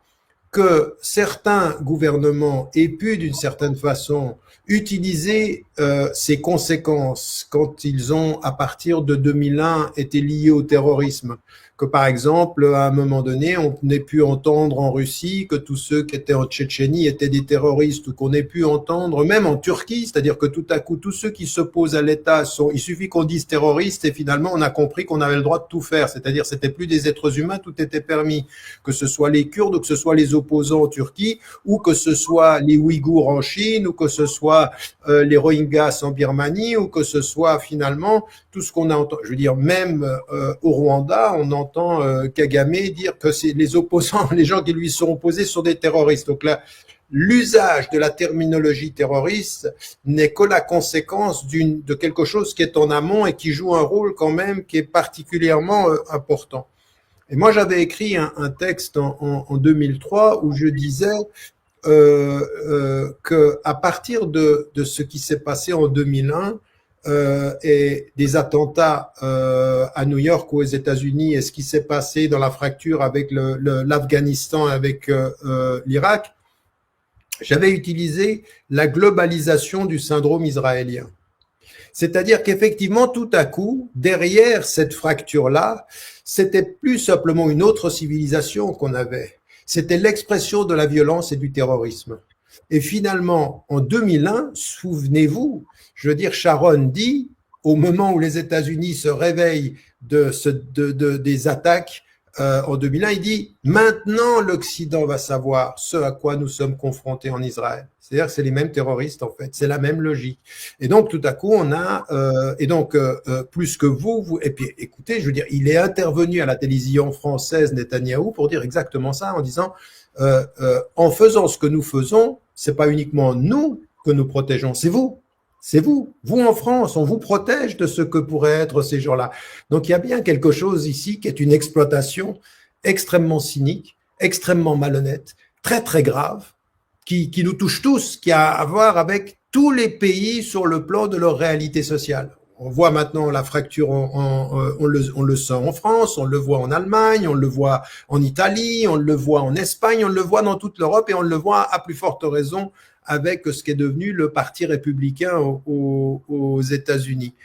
que certains gouvernements aient pu, d'une certaine façon, utiliser ces conséquences quand ils ont, à partir de 2001, été liés au terrorisme. Que par exemple, à un moment donné, on ait pu entendre en Russie que tous ceux qui étaient en Tchétchénie étaient des terroristes, ou qu'on ait pu entendre, même en Turquie, c'est-à-dire que tout à coup, tous ceux qui s'opposent à l'État il suffit qu'on dise terroristes et finalement on a compris qu'on avait le droit de tout faire, c'est-à-dire c'était plus des êtres humains, tout était permis, que ce soit les Kurdes ou que ce soit les opposants en Turquie, ou que ce soit les Ouïghours en Chine, ou que ce soit les Rohingyas en Birmanie, ou que ce soit finalement tout ce qu'on a entendu. Je veux dire, même au Rwanda, on entend Kagame dire que c'est les opposants, les gens qui lui sont opposés sont des terroristes. Donc là, l'usage de la terminologie terroriste n'est que la conséquence de quelque chose qui est en amont et qui joue un rôle quand même qui est particulièrement important. Et moi, j'avais écrit un texte en 2003 où je disais que à partir de ce qui s'est passé en 2001 et des attentats à New York ou aux États-Unis et ce qui s'est passé dans la fracture avec l'Afghanistan, avec l'Irak, j'avais utilisé la globalisation du syndrome israélien. C'est-à-dire qu'effectivement, tout à coup, derrière cette fracture-là, c'était plus simplement une autre civilisation qu'on avait. C'était l'expression de la violence et du terrorisme. Et finalement, en 2001, souvenez-vous, je veux dire, Sharon dit, au moment où les États-Unis se réveillent des attaques en 2001, il dit maintenant l'Occident va savoir ce à quoi nous sommes confrontés en Israël. C'est-à-dire que c'est les mêmes terroristes en fait, c'est la même logique. Et donc tout à coup on a plus que vous et puis écoutez, je veux dire, il est intervenu à la télévision française Netanyahou pour dire exactement ça en disant en faisant ce que nous faisons, c'est pas uniquement nous que nous protégeons, c'est vous. C'est vous. Vous, en France, on vous protège de ce que pourraient être ces gens-là. Donc, il y a bien quelque chose ici qui est une exploitation extrêmement cynique, extrêmement malhonnête, très, très grave, qui nous touche tous, qui a à voir avec tous les pays sur le plan de leur réalité sociale. On voit maintenant la fracture, on le sent en France, on le voit en Allemagne, on le voit en Italie, on le voit en Espagne, on le voit dans toute l'Europe et on le voit à plus forte raison avec ce qui est devenu le parti républicain aux États-Unis.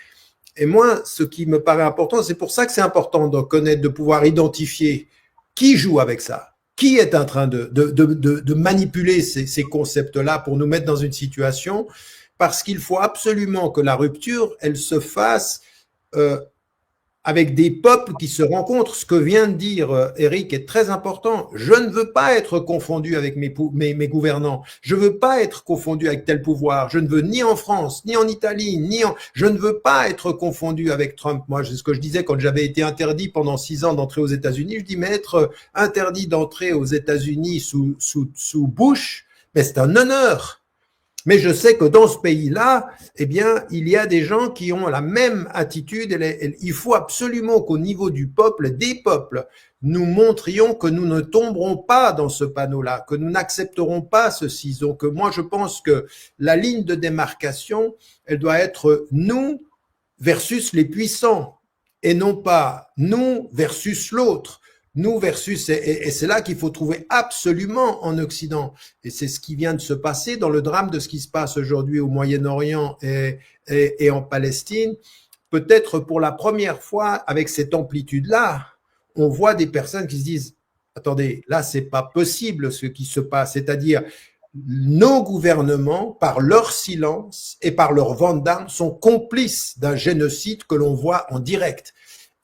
Et moi, ce qui me paraît important, c'est pour ça que c'est important de connaître, de pouvoir identifier qui joue avec ça, qui est en train de manipuler ces concepts-là pour nous mettre dans une situation, parce qu'il faut absolument que la rupture, elle se fasse avec des peuples qui se rencontrent. Ce que vient de dire Eric est très important. Je ne veux pas être confondu avec mes gouvernants. Je ne veux pas être confondu avec tel pouvoir. Je ne veux ni en France, ni en Italie, je ne veux pas être confondu avec Trump. Moi, c'est ce que je disais quand j'avais été interdit pendant 6 ans d'entrer aux États-Unis. Je dis, mais être interdit d'entrer aux États-Unis sous Bush, mais c'est un honneur. Mais je sais que dans ce pays-là, eh bien, il y a des gens qui ont la même attitude. Il faut absolument qu'au niveau du peuple, des peuples, nous montrions que nous ne tomberons pas dans ce panneau-là, que nous n'accepterons pas ceci. Donc, moi, je pense que la ligne de démarcation, elle doit être nous versus les puissants et non pas nous versus l'autre. Nous versus, et c'est là qu'il faut trouver absolument en Occident. Et c'est ce qui vient de se passer dans le drame de ce qui se passe aujourd'hui au Moyen-Orient et en Palestine. Peut-être pour la première fois, avec cette amplitude-là, on voit des personnes qui se disent, attendez, là, c'est pas possible ce qui se passe. C'est-à-dire, nos gouvernements, par leur silence et par leur vente d'armes, sont complices d'un génocide que l'on voit en direct.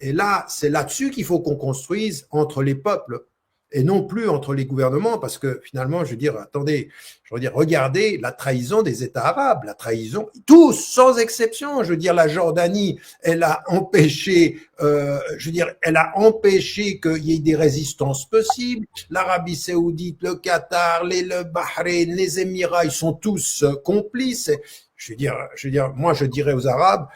Et là, c'est là-dessus qu'il faut qu'on construise entre les peuples et non plus entre les gouvernements, parce que finalement, je veux dire, attendez, regardez la trahison des États arabes, la trahison, tous, sans exception. Je veux dire, la Jordanie, elle a empêché, elle a empêché qu'il y ait des résistances possibles. L'Arabie Saoudite, le Qatar, le Bahreïn, les Émirats, ils sont tous complices. Je veux dire, moi, je dirais aux Arabes,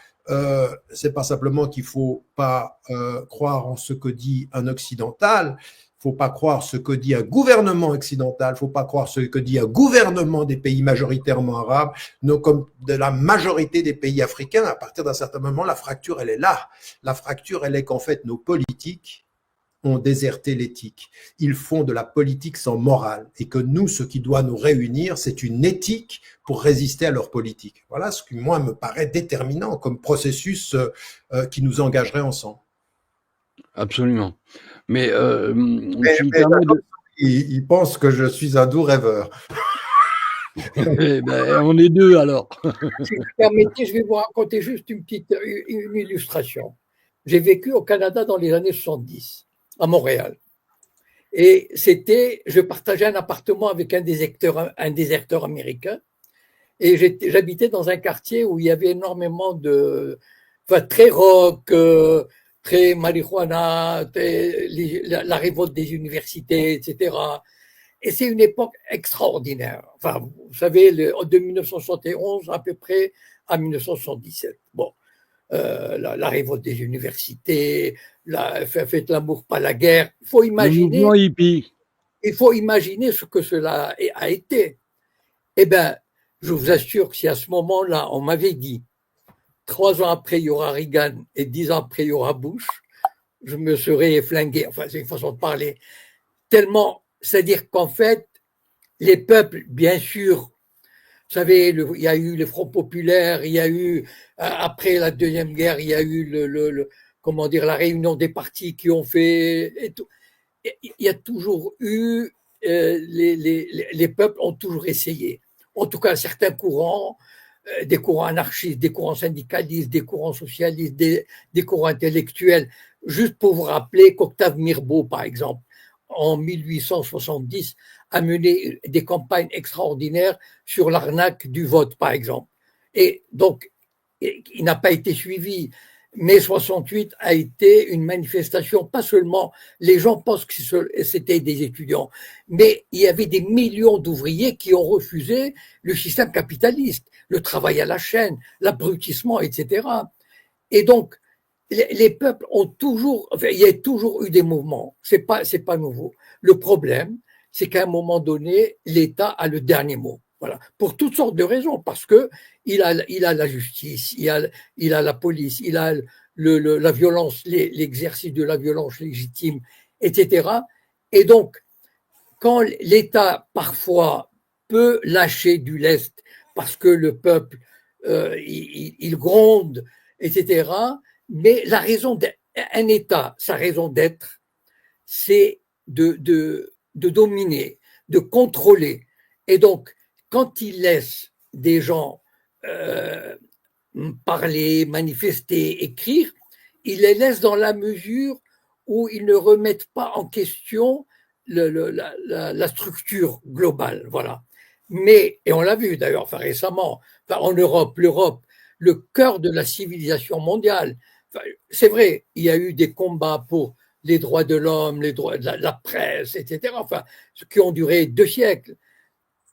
c'est pas simplement qu'il faut pas croire en ce que dit un occidental, faut pas croire ce que dit un gouvernement occidental, faut pas croire ce que dit un gouvernement des pays majoritairement arabes, non comme de la majorité des pays africains. À partir d'un certain moment, la fracture, elle est là. La fracture, elle est qu'en fait, nos politiques ont déserté l'éthique. Ils font de la politique sans morale et que nous, ce qui doit nous réunir, c'est une éthique pour résister à leur politique. Voilà ce qui, moi, me paraît déterminant comme processus qui nous engagerait ensemble. Absolument. Mais tu me permets de... Il pense que je suis un doux rêveur. On est deux alors. Si vous permettez, je vais vous raconter juste une illustration. J'ai vécu au Canada dans les années 70, à Montréal. Et je partageais un appartement avec un déserteur américain. Et j'habitais dans un quartier où il y avait énormément très rock, très marijuana, la révolte des universités, etc. Et c'est une époque extraordinaire. Enfin, vous savez, de 1971 à peu près à 1977. Bon, la révolte des universités, faites l'amour, pas la guerre. Il faut imaginer ce que cela a été. Eh bien, je vous assure que si à ce moment-là, on m'avait dit 3 ans après, il y aura Reagan et 10 ans après, il y aura Bush, je me serais flingué. Enfin, c'est une façon de parler. Tellement, c'est-à-dire qu'en fait, les peuples, bien sûr, vous savez, il y a eu le Front populaire, il y a eu, après la Deuxième Guerre, il y a eu la réunion des partis qui ont fait, et tout. Il y a toujours eu, les peuples ont toujours essayé. En tout cas, certains courants, des courants anarchistes, des courants syndicalistes, des courants socialistes, des courants intellectuels. Juste pour vous rappeler qu'Octave Mirbeau, par exemple, en 1870, a mené des campagnes extraordinaires sur l'arnaque du vote, par exemple. Et donc, il n'a pas été suivi. Mai 68 a été une manifestation, pas seulement, les gens pensent que c'était des étudiants, mais il y avait des millions d'ouvriers qui ont refusé le système capitaliste, le travail à la chaîne, l'abrutissement, etc. Et donc, les peuples ont toujours, enfin, il y a toujours eu des mouvements, c'est pas nouveau. Le problème, c'est qu'à un moment donné, l'État a le dernier mot. Voilà, pour toutes sortes de raisons, parce que il a la justice, il a la police, il a la violence, l'exercice de la violence légitime, etc. Et donc, quand l'État parfois peut lâcher du lest parce que le peuple il gronde, etc. Mais la raison d'un État, sa raison d'être, c'est de dominer, de contrôler. Et donc, quand il laisse des gens parler, manifester, écrire, il les laisse dans la mesure où ils ne remettent pas en question la structure globale. Voilà. Mais, et on l'a vu d'ailleurs enfin, récemment, enfin, en Europe, l'Europe, le cœur de la civilisation mondiale, enfin, c'est vrai, il y a eu des combats pour les droits de l'homme, les droits de la presse, etc., enfin, ce qui ont duré 2 siècles.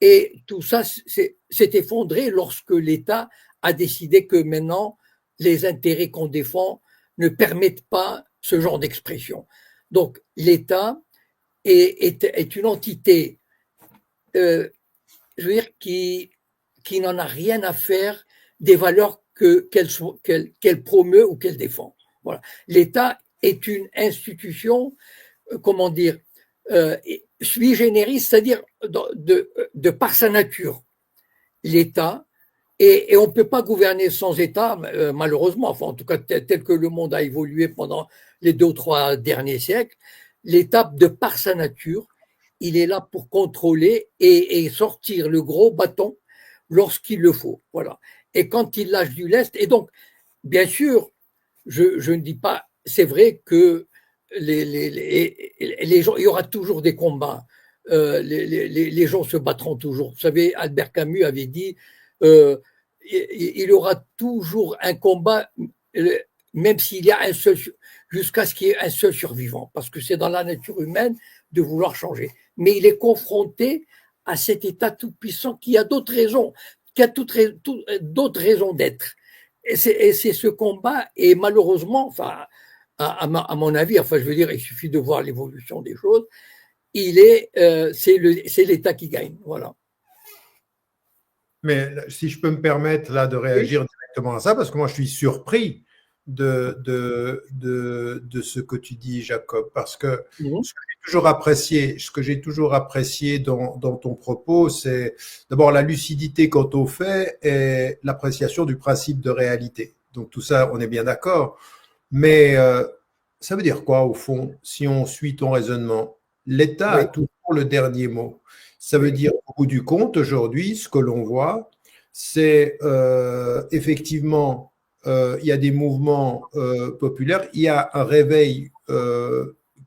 Et tout ça s'est effondré lorsque l'État a décidé que maintenant, les intérêts qu'on défend ne permettent pas ce genre d'expression. Donc, l'État est une entité, je veux dire, qui n'en a rien à faire des valeurs qu'elle promeut ou qu'elle défend. Voilà. L'État est une institution, comment dire, sui generis, c'est-à-dire de par sa nature. L'État, et on ne peut pas gouverner sans État, malheureusement, enfin, en tout cas tel que le monde a évolué pendant les 2 ou 3 derniers siècles, l'État, de par sa nature, il est là pour contrôler et sortir le gros bâton lorsqu'il le faut. Voilà. Et quand il lâche du lest, et donc, bien sûr, je ne dis pas, c'est vrai que les gens, il y aura toujours des combats. Les gens se battront toujours. Vous savez, Albert Camus avait dit il y aura toujours un combat, même s'il y a un seul, jusqu'à ce qu'il y ait un seul survivant, parce que c'est dans la nature humaine de vouloir changer. Mais il est confronté à cet État tout-puissant qui a d'autres raisons, qui a d'autres raisons d'être. Et c'est ce combat, et malheureusement, enfin, à mon avis, enfin, je veux dire, il suffit de voir l'évolution des choses, c'est l'État qui gagne. Voilà. Mais si je peux me permettre là de réagir directement à ça, parce que moi je suis surpris de ce que tu dis, Jacob, parce que ce que j'ai toujours apprécié dans ton propos, c'est d'abord la lucidité quant aux faits et l'appréciation du principe de réalité. Donc tout ça, on est bien d'accord. Mais ça veut dire quoi au fond, si on suit ton raisonnement? L'État a toujours le dernier mot. Ça veut dire, au bout du compte, aujourd'hui, ce que l'on voit, c'est effectivement, il y a des mouvements populaires, il y a un réveil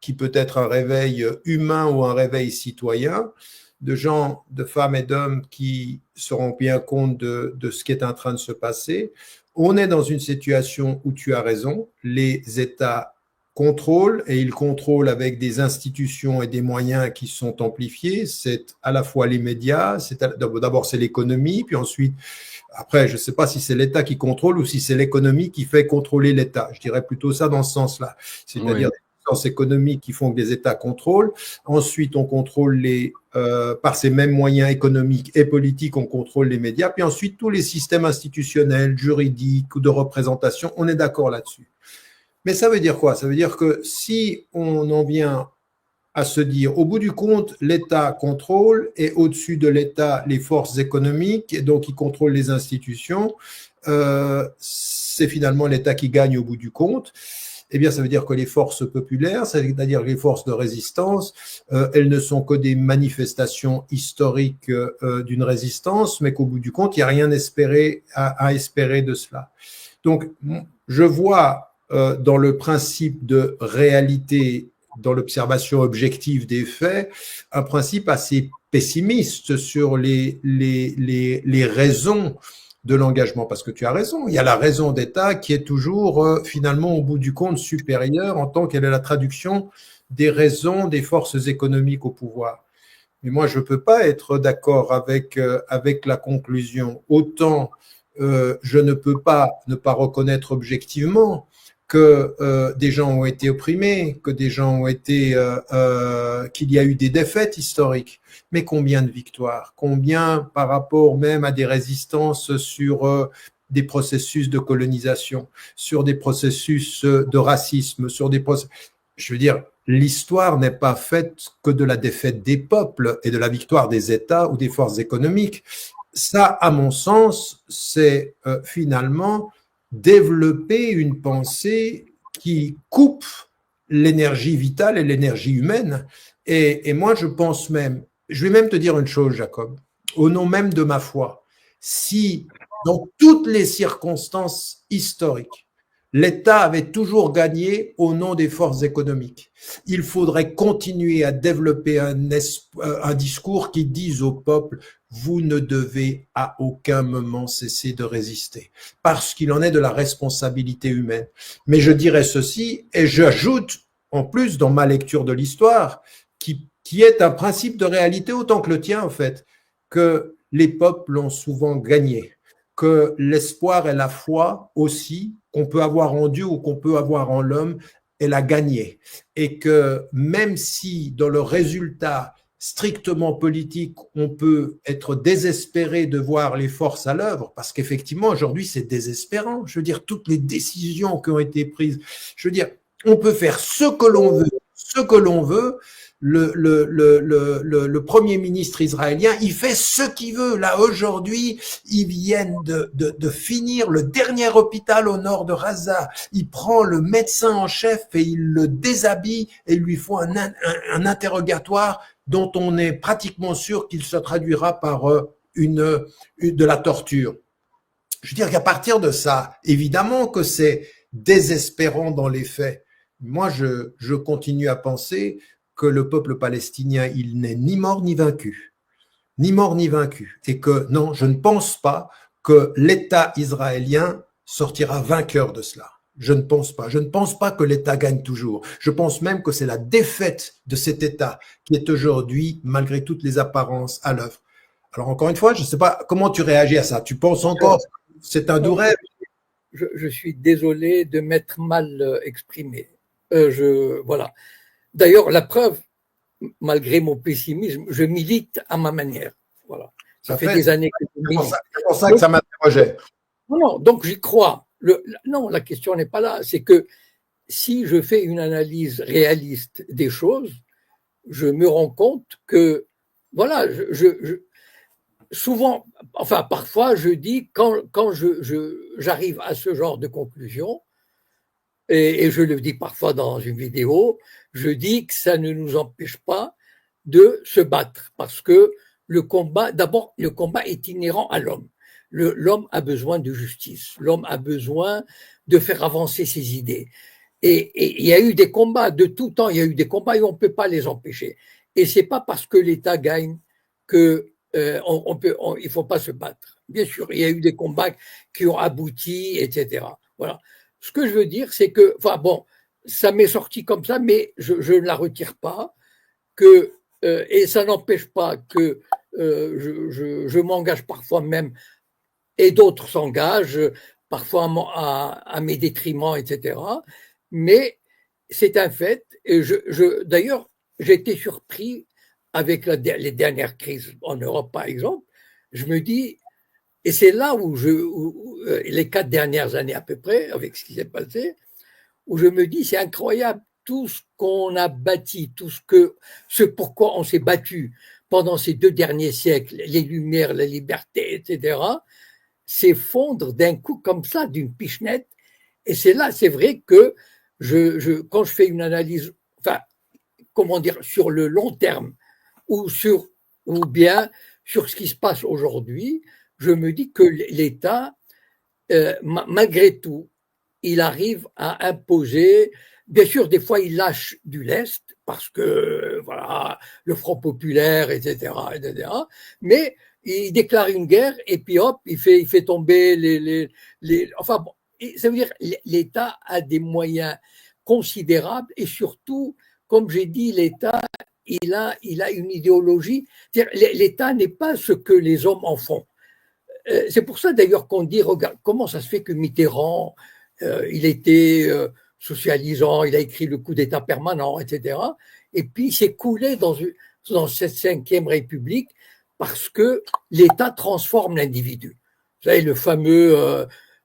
qui peut être un réveil humain ou un réveil citoyen, de gens, de femmes et d'hommes qui se rendent bien compte de ce qui est en train de se passer. On est dans une situation où tu as raison, les États contrôle, et il contrôle avec des institutions et des moyens qui sont amplifiés. C'est à la fois les médias, d'abord c'est l'économie, puis ensuite, après, je ne sais pas si c'est l'État qui contrôle ou si c'est l'économie qui fait contrôler l'État. Je dirais plutôt ça dans ce sens-là. C'est-à-dire des puissances économiques qui font que les États contrôlent. Ensuite, on contrôle par ces mêmes moyens économiques et politiques, on contrôle les médias. Puis ensuite, tous les systèmes institutionnels, juridiques ou de représentation, on est d'accord là-dessus. Mais ça veut dire quoi? Ça veut dire que si on en vient à se dire, au bout du compte, l'État contrôle et au-dessus de l'État, les forces économiques, et donc il contrôle les institutions, c'est finalement l'État qui gagne au bout du compte. eh bien, ça veut dire que les forces populaires, c'est-à-dire les forces de résistance, elles ne sont que des manifestations historiques d'une résistance, mais qu'au bout du compte, il n'y a rien à espérer de cela. Donc, je vois dans le principe de réalité, dans l'observation objective des faits, un principe assez pessimiste sur les raisons de l'engagement, parce que tu as raison, il y a la raison d'État qui est toujours finalement au bout du compte supérieure en tant qu'elle est la traduction des raisons des forces économiques au pouvoir. Mais moi, je ne peux pas être d'accord avec la conclusion. Autant je ne peux pas ne pas reconnaître objectivement que des gens ont été opprimés, que des gens ont été, qu'il y a eu des défaites historiques. Mais combien de victoires? Combien par rapport même à des résistances sur des processus de colonisation, sur des processus de racisme, sur des processus... Je veux dire, l'histoire n'est pas faite que de la défaite des peuples et de la victoire des États ou des forces économiques. Ça, à mon sens, c'est finalement développer une pensée qui coupe l'énergie vitale et l'énergie humaine. Et moi, je pense même, je vais même te dire une chose, Jacob, au nom même de ma foi, si dans toutes les circonstances historiques, l'État avait toujours gagné au nom des forces économiques, il faudrait continuer à développer un discours qui dise au peuple: vous ne devez à aucun moment cesser de résister, parce qu'il en est de la responsabilité humaine. Mais je dirais ceci, et j'ajoute en plus dans ma lecture de l'histoire, qui est un principe de réalité autant que le tien en fait, que les peuples ont souvent gagné, que l'espoir et la foi aussi, qu'on peut avoir en Dieu ou qu'on peut avoir en l'homme, elle a gagné. Et que même si dans le résultat strictement politique, on peut être désespéré de voir les forces à l'œuvre, parce qu'effectivement, aujourd'hui, c'est désespérant. Je veux dire, toutes les décisions qui ont été prises, je veux dire, on peut faire ce que l'on veut, ce que l'on veut. Le premier ministre israélien, il fait ce qu'il veut. Là, aujourd'hui, ils viennent de finir le dernier hôpital au nord de Gaza. Il prend le médecin en chef et il le déshabille et lui font un interrogatoire dont on est pratiquement sûr qu'il se traduira par de la torture. Je veux dire qu'à partir de ça, évidemment que c'est désespérant dans les faits. Moi, je continue à penser que le peuple palestinien, il n'est ni mort ni vaincu. Ni mort ni vaincu. Et que non, je ne pense pas que l'État israélien sortira vainqueur de cela. Je ne pense pas. Je ne pense pas que l'État gagne toujours. Je pense même que c'est la défaite de cet État qui est aujourd'hui, malgré toutes les apparences, à l'œuvre. Alors encore une fois, je ne sais pas comment tu réagis à ça. Tu penses encore c'est un doux rêve? Je suis désolé de m'être mal exprimé. Voilà. D'ailleurs, la preuve, malgré mon pessimisme, je milite à ma manière. Voilà. Ça fait des années que je milite. C'est pour ça que ça m'interrogeait. Non, donc j'y crois. Non, la question n'est pas là. C'est que si je fais une analyse réaliste des choses, je me rends compte que, voilà, souvent, enfin, parfois, je dis, quand j'arrive à ce genre de conclusion, et je le dis parfois dans une vidéo, je dis que ça ne nous empêche pas de se battre, parce que d'abord, le combat est inhérent à l'homme. L'homme a besoin de justice, l'homme a besoin de faire avancer ses idées. Et il y a eu des combats de tout temps, il y a eu des combats et on ne peut pas les empêcher. Et c'est pas parce que l'État gagne que il faut pas se battre. Bien sûr, il y a eu des combats qui ont abouti, etc. Voilà. Ce que je veux dire, c'est que, enfin bon, ça m'est sorti comme ça, mais je ne la retire pas. Et ça n'empêche pas que je m'engage parfois même, et d'autres s'engagent, parfois à mes détriments, etc. Mais c'est un fait. Et d'ailleurs, j'ai été surpris avec les dernières crises en Europe, par exemple. Je me dis, et c'est là où les 4 dernières années à peu près, avec ce qui s'est passé, où je me dis, c'est incroyable, tout ce qu'on a bâti, ce pourquoi on s'est battu pendant ces 2 derniers siècles, les Lumières, la liberté, etc., s'effondre d'un coup comme ça, d'une pichenette. Et c'est là, c'est vrai que quand je fais une analyse, enfin, comment dire, sur le long terme ou bien sur ce qui se passe aujourd'hui, je me dis que l'État, malgré tout, il arrive à imposer. Bien sûr, des fois, il lâche du lest parce que voilà, le Front populaire, etc., etc. Mais il déclare une guerre et puis hop, il fait tomber enfin bon, ça veut dire l'État a des moyens considérables et surtout, comme j'ai dit, l'État il a une idéologie. L'État n'est pas ce que les hommes en font. C'est pour ça d'ailleurs qu'on dit, regarde, comment ça se fait que Mitterrand, il était socialisant, il a écrit le coup d'État permanent, etc. Et puis il s'est coulé dans cette cinquième République parce que l'État transforme l'individu. Vous savez,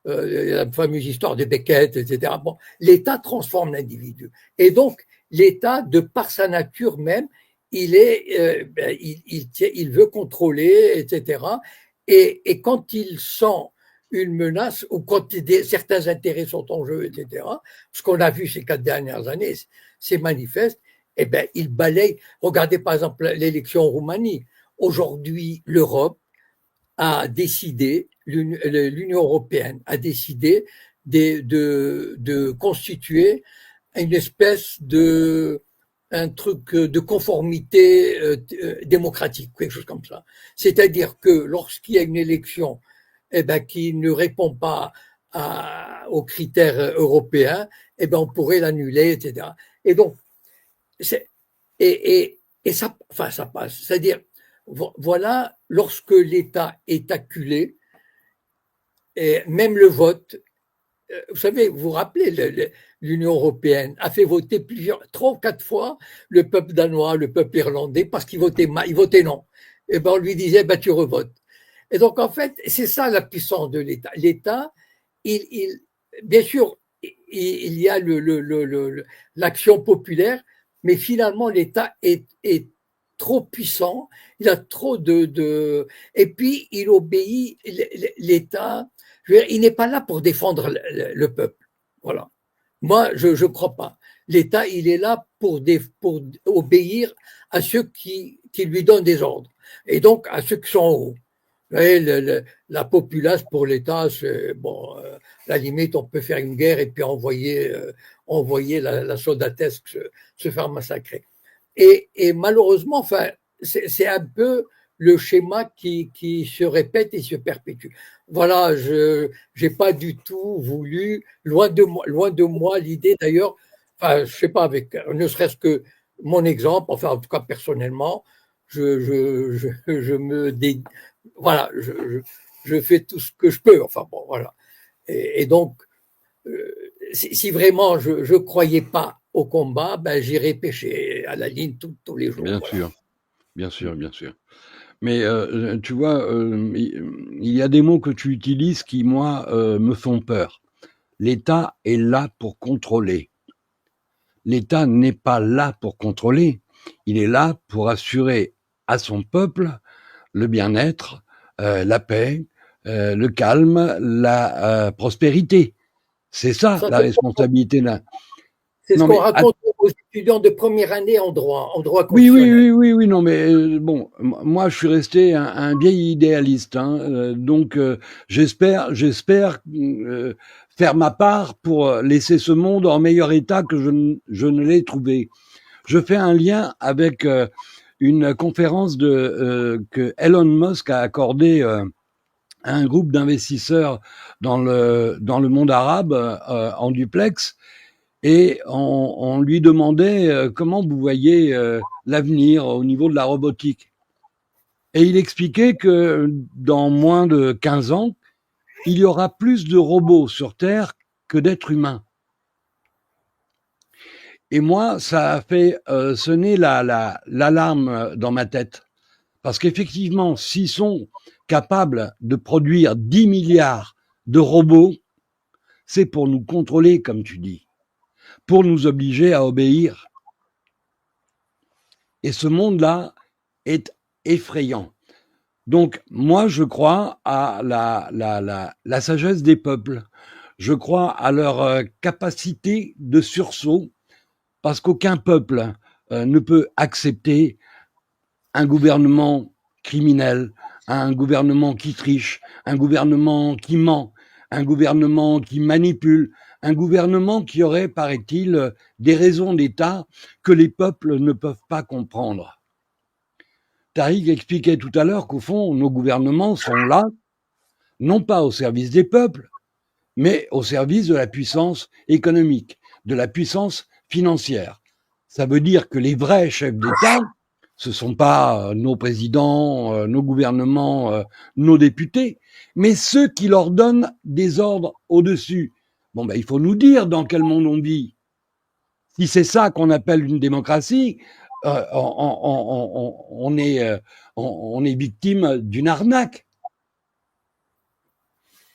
la fameuse histoire de Beckett, etc. Bon, l'État transforme l'individu. Et donc, l'État, de par sa nature même, il veut contrôler, etc. Et quand il sent une menace ou quand certains intérêts sont en jeu, etc., ce qu'on a vu ces 4 dernières années, c'est manifeste, eh bien, il balaye. Regardez par exemple l'élection en Roumanie. Aujourd'hui, l'Europe a décidé, l'Union européenne a décidé de constituer une espèce un truc de conformité démocratique, quelque chose comme ça. C'est-à-dire que lorsqu'il y a une élection qui ne répond pas aux critères européens, on pourrait l'annuler, etc. Et donc, ça, enfin, ça passe. C'est-à-dire, voilà, lorsque l'État est acculé, et même le vote, vous savez, vous vous rappelez, l'Union européenne a fait voter 3 ou 4 fois le peuple danois, le peuple irlandais, parce qu'ils votaient non. Et on lui disait, tu revotes. Et donc, en fait, c'est ça la puissance de l'État. L'État, bien sûr, il y a l'action populaire, mais finalement, l'État est trop puissant, il a trop et puis il obéit, l'État, il n'est pas là pour défendre le peuple. Voilà. Moi, je ne crois pas. L'État, il est là pour obéir à ceux qui lui donnent des ordres. Et donc, à ceux qui sont en haut. La populace pour l'État, c'est bon, la limite, on peut faire une guerre et puis envoyer la soldatesque se faire massacrer. Et malheureusement, enfin, c'est un peu le schéma qui se répète et se perpétue. Voilà, je n'ai pas du tout voulu, loin de moi l'idée d'ailleurs, enfin, je sais pas, avec ne serait-ce que mon exemple, enfin, en tout cas personnellement, voilà, je fais tout ce que je peux, enfin bon, voilà. Et donc, si vraiment je ne croyais pas au combat, j'irais pêcher à la ligne tous les jours. Bien voilà. sûr, bien sûr, bien sûr. Mais tu vois, il y a des mots que tu utilises qui, moi, me font peur. L'État est là pour contrôler. L'État n'est pas là pour contrôler. Il est là pour assurer à son peuple le bien-être, la paix, le calme, la prospérité. C'est ça la responsabilité là. C'est ce qu'on raconte aux étudiants de première année en droit constitutionnel. Oui, non, mais bon, moi, je suis resté un vieil idéaliste, hein, donc j'espère faire ma part pour laisser ce monde en meilleur état que je ne l'ai trouvé. Je fais un lien avec une conférence que Elon Musk a accordée à un groupe d'investisseurs dans le monde arabe en duplex. Et on lui demandait comment vous voyez l'avenir au niveau de la robotique. Et il expliquait que dans moins de 15 ans, il y aura plus de robots sur Terre que d'êtres humains. Et moi, ça a fait sonner l'alarme dans ma tête. Parce qu'effectivement, s'ils sont capables de produire 10 milliards de robots, c'est pour nous contrôler, comme tu dis, pour nous obliger à obéir. Et ce monde-là est effrayant. Donc, moi, je crois à la sagesse des peuples. je crois à leur capacité de sursaut, parce qu'aucun peuple ne peut accepter un gouvernement criminel, un gouvernement qui triche, un gouvernement qui ment, un gouvernement qui manipule, un gouvernement qui aurait, paraît-il, des raisons d'État que les peuples ne peuvent pas comprendre. Tariq expliquait tout à l'heure qu'au fond, nos gouvernements sont là, non pas au service des peuples, mais au service de la puissance économique, de la puissance financière. Ça veut dire que les vrais chefs d'État, ce ne sont pas nos présidents, nos gouvernements, nos députés, mais ceux qui leur donnent des ordres au-dessus. Bon, ben, il faut nous dire dans quel monde on vit. Si c'est ça qu'on appelle une démocratie, on est victime d'une arnaque.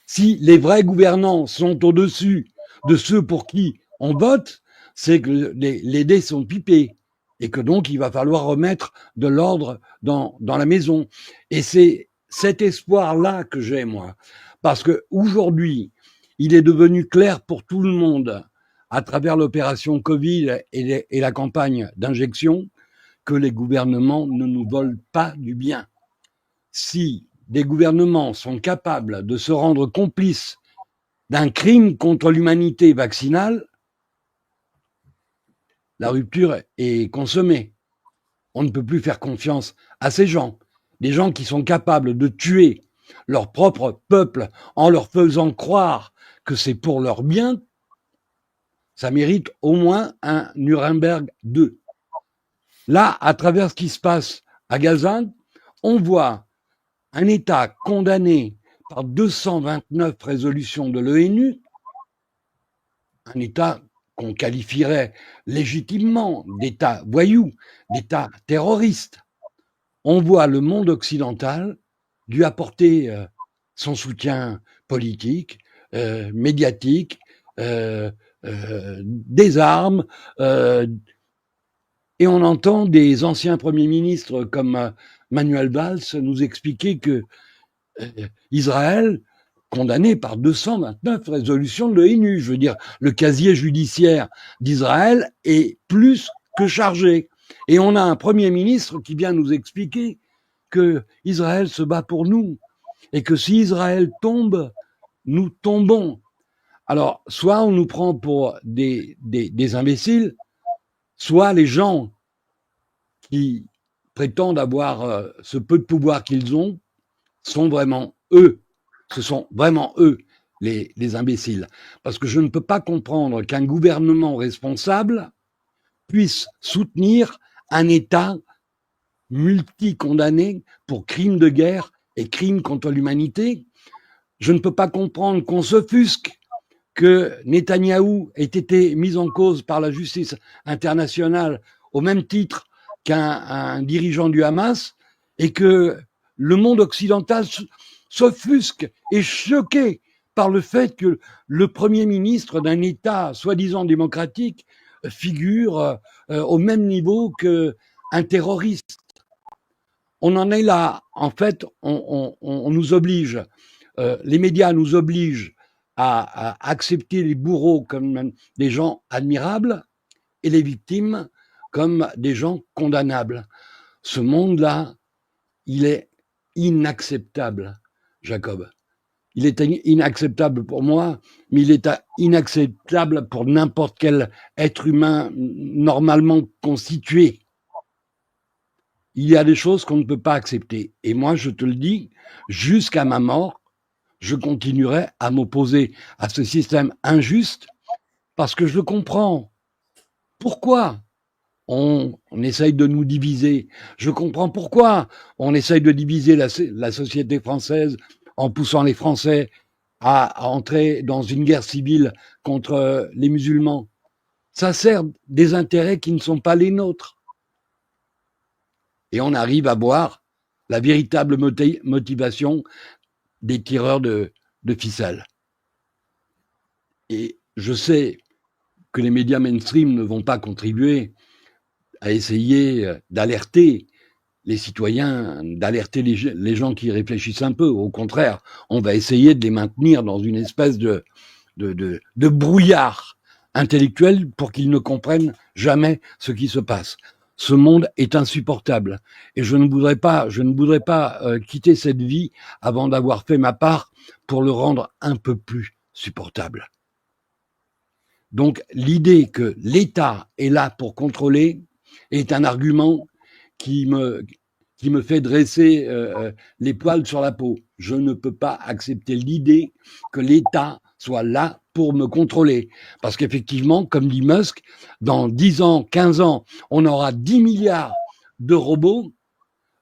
Si les vrais gouvernants sont au-dessus de ceux pour qui on vote, c'est que les dés sont pipés et que donc il va falloir remettre de l'ordre dans la maison. Et c'est cet espoir-là que j'ai, moi. Parce que aujourd'hui, il est devenu clair pour tout le monde, à travers l'opération Covid et la campagne d'injection, que les gouvernements ne nous volent pas du bien. Si des gouvernements sont capables de se rendre complices d'un crime contre l'humanité vaccinale, la rupture est consommée. On ne peut plus faire confiance à ces gens. Des gens qui sont capables de tuer leur propre peuple en leur faisant croire que c'est pour leur bien, ça mérite au moins un Nuremberg 2. Là, à travers ce qui se passe à Gaza, on voit un État condamné par 229 résolutions de l'ONU, un État qu'on qualifierait légitimement d'État voyou, d'État terroriste. On voit le monde occidental lui apporter son soutien politique, médiatique, des armes, et on entend des anciens premiers ministres comme Manuel Valls nous expliquer que Israël, condamné par 229 résolutions de l'ONU, je veux dire, le casier judiciaire d'Israël est plus que chargé. Et on a un premier ministre qui vient nous expliquer que Israël se bat pour nous et que si Israël tombe, nous tombons. Alors, soit on nous prend pour des imbéciles, soit les gens qui prétendent avoir ce peu de pouvoir qu'ils ont sont vraiment eux. Ce sont vraiment eux, les imbéciles. Parce que je ne peux pas comprendre qu'un gouvernement responsable puisse soutenir un État multi-condamné pour crimes de guerre et crimes contre l'humanité. Je ne peux pas comprendre qu'on s'offusque que Netanyahou ait été mis en cause par la justice internationale au même titre qu'un dirigeant du Hamas et que le monde occidental s'offusque et choqué par le fait que le premier ministre d'un État soi-disant démocratique figure au même niveau qu'un terroriste. On en est là. En fait, on nous oblige, les médias nous obligent à accepter les bourreaux comme des gens admirables et les victimes comme des gens condamnables. Ce monde-là, il est inacceptable, Jacob. Il est inacceptable pour moi, mais il est inacceptable pour n'importe quel être humain normalement constitué. Il y a des choses qu'on ne peut pas accepter. Et moi, je te le dis, jusqu'à ma mort, je continuerai à m'opposer à ce système injuste parce que je le comprends. Pourquoi on essaye de nous diviser? Je comprends pourquoi on essaye de diviser la société française en poussant les Français à entrer dans une guerre civile contre les musulmans. Ça sert des intérêts qui ne sont pas les nôtres. Et on arrive à voir la véritable motivation des tireurs de ficelles. Et je sais que les médias mainstream ne vont pas contribuer à essayer d'alerter les citoyens, d'alerter les gens qui réfléchissent un peu. Au contraire, on va essayer de les maintenir dans une espèce de de brouillard intellectuel pour qu'ils ne comprennent jamais ce qui se passe. Ce monde est insupportable et je ne voudrais pas quitter cette vie avant d'avoir fait ma part pour le rendre un peu plus supportable. Donc l'idée que l'État est là pour contrôler est un argument qui me fait dresser les poils sur la peau. Je ne peux pas accepter l'idée que l'État soit là pour me contrôler. Parce qu'effectivement, comme dit Musk, dans 10 ans, 15 ans, on aura 10 milliards de robots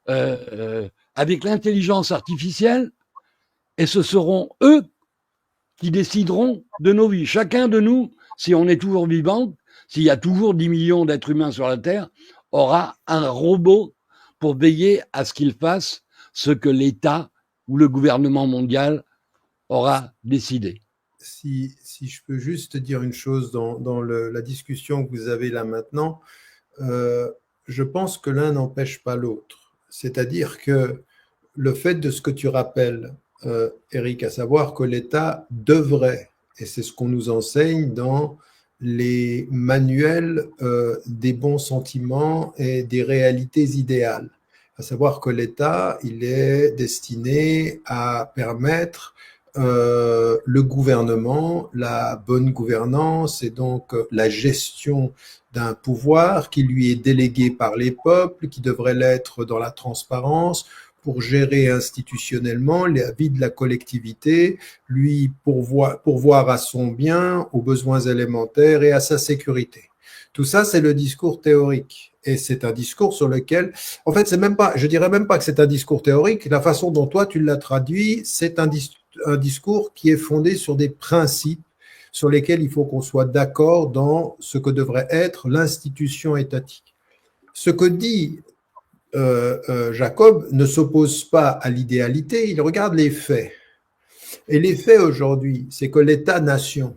avec l'intelligence artificielle et ce seront eux qui décideront de nos vies. Chacun de nous, si on est toujours vivant, s'il y a toujours 10 millions d'êtres humains sur la Terre, aura un robot pour veiller à ce qu'il fasse ce que l'État ou le gouvernement mondial aura décidé. Si je peux juste dire une chose dans la discussion que vous avez là maintenant, je pense que l'un n'empêche pas l'autre. C'est-à-dire que le fait de ce que tu rappelles, Eric, à savoir que l'État devrait, et c'est ce qu'on nous enseigne dans les manuels des bons sentiments et des réalités idéales, à savoir que l'État, il est destiné à permettre le gouvernement, la bonne gouvernance et donc la gestion d'un pouvoir qui lui est délégué par les peuples, qui devrait l'être dans la transparence, pour gérer institutionnellement la vie de la collectivité, lui pourvoir à son bien, aux besoins élémentaires et à sa sécurité. Tout ça, c'est le discours théorique. Et c'est un discours sur lequel, en fait, c'est même pas, je dirais même pas que c'est un discours théorique. La façon dont toi tu l'as traduit, c'est un discours qui est fondé sur des principes sur lesquels il faut qu'on soit d'accord dans ce que devrait être l'institution étatique. Ce que dit Jacob ne s'oppose pas à l'idéalité, il regarde les faits. Et les faits aujourd'hui, c'est que l'État-nation,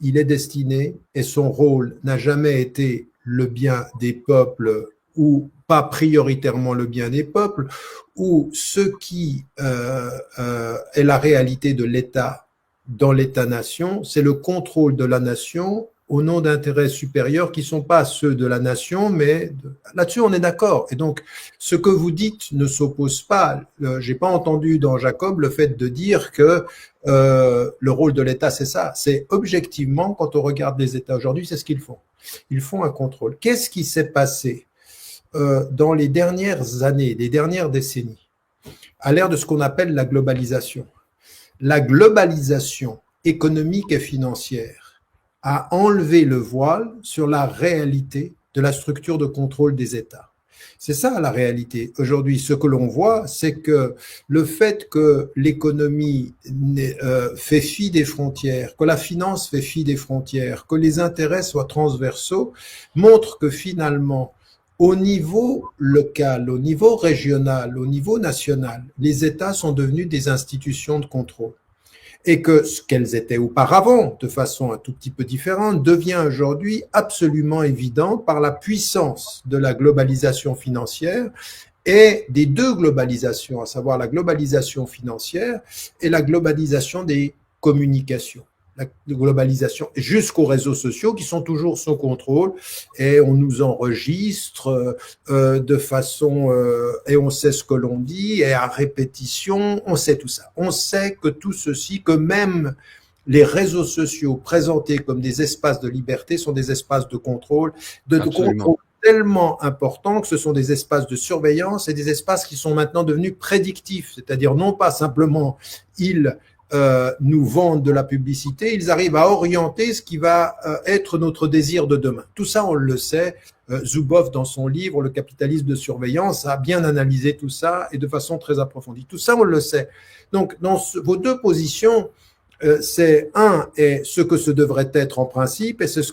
il est destiné, et son rôle n'a jamais été le bien des peuples ou pas prioritairement le bien des peuples, ou ce qui est la réalité de l'État dans l'État-nation, c'est le contrôle de la nation au nom d'intérêts supérieurs qui ne sont pas ceux de la nation, mais là-dessus on est d'accord. Et donc, ce que vous dites ne s'oppose pas. J'ai pas entendu dans Jacob le fait de dire que le rôle de l'État, c'est ça. C'est objectivement, quand on regarde les États aujourd'hui, c'est ce qu'ils font. Ils font un contrôle. Qu'est-ce qui s'est passé dans les dernières années, les dernières décennies, à l'ère de ce qu'on appelle la globalisation? La globalisation économique et financière a enlevé le voile sur la réalité de la structure de contrôle des États. C'est ça la réalité. Aujourd'hui, ce que l'on voit, c'est que le fait que l'économie fait fi des frontières, que la finance fait fi des frontières, que les intérêts soient transversaux, montre que finalement, au niveau local, au niveau régional, au niveau national, les États sont devenus des institutions de contrôle. Et que ce qu'elles étaient auparavant, de façon un tout petit peu différente, devient aujourd'hui absolument évident par la puissance de la globalisation financière et des deux globalisations, à savoir la globalisation financière et la globalisation des communications. La globalisation jusqu'aux réseaux sociaux qui sont toujours sous contrôle et on nous enregistre de façon et on sait ce que l'on dit et à répétition, on sait tout ça. On sait que tout ceci, que même les réseaux sociaux présentés comme des espaces de liberté sont des espaces de contrôle, de contrôle tellement important que ce sont des espaces de surveillance et des espaces qui sont maintenant devenus prédictifs, c'est-à-dire non pas simplement ils nous vendent de la publicité, ils arrivent à orienter ce qui va être notre désir de demain. Tout ça, on le sait. Zuboff, dans son livre Le capitalisme de surveillance, a bien analysé tout ça et de façon très approfondie. Tout ça, on le sait. Donc, dans vos deux positions, c'est un est ce que ce devrait être en principe et c'est ce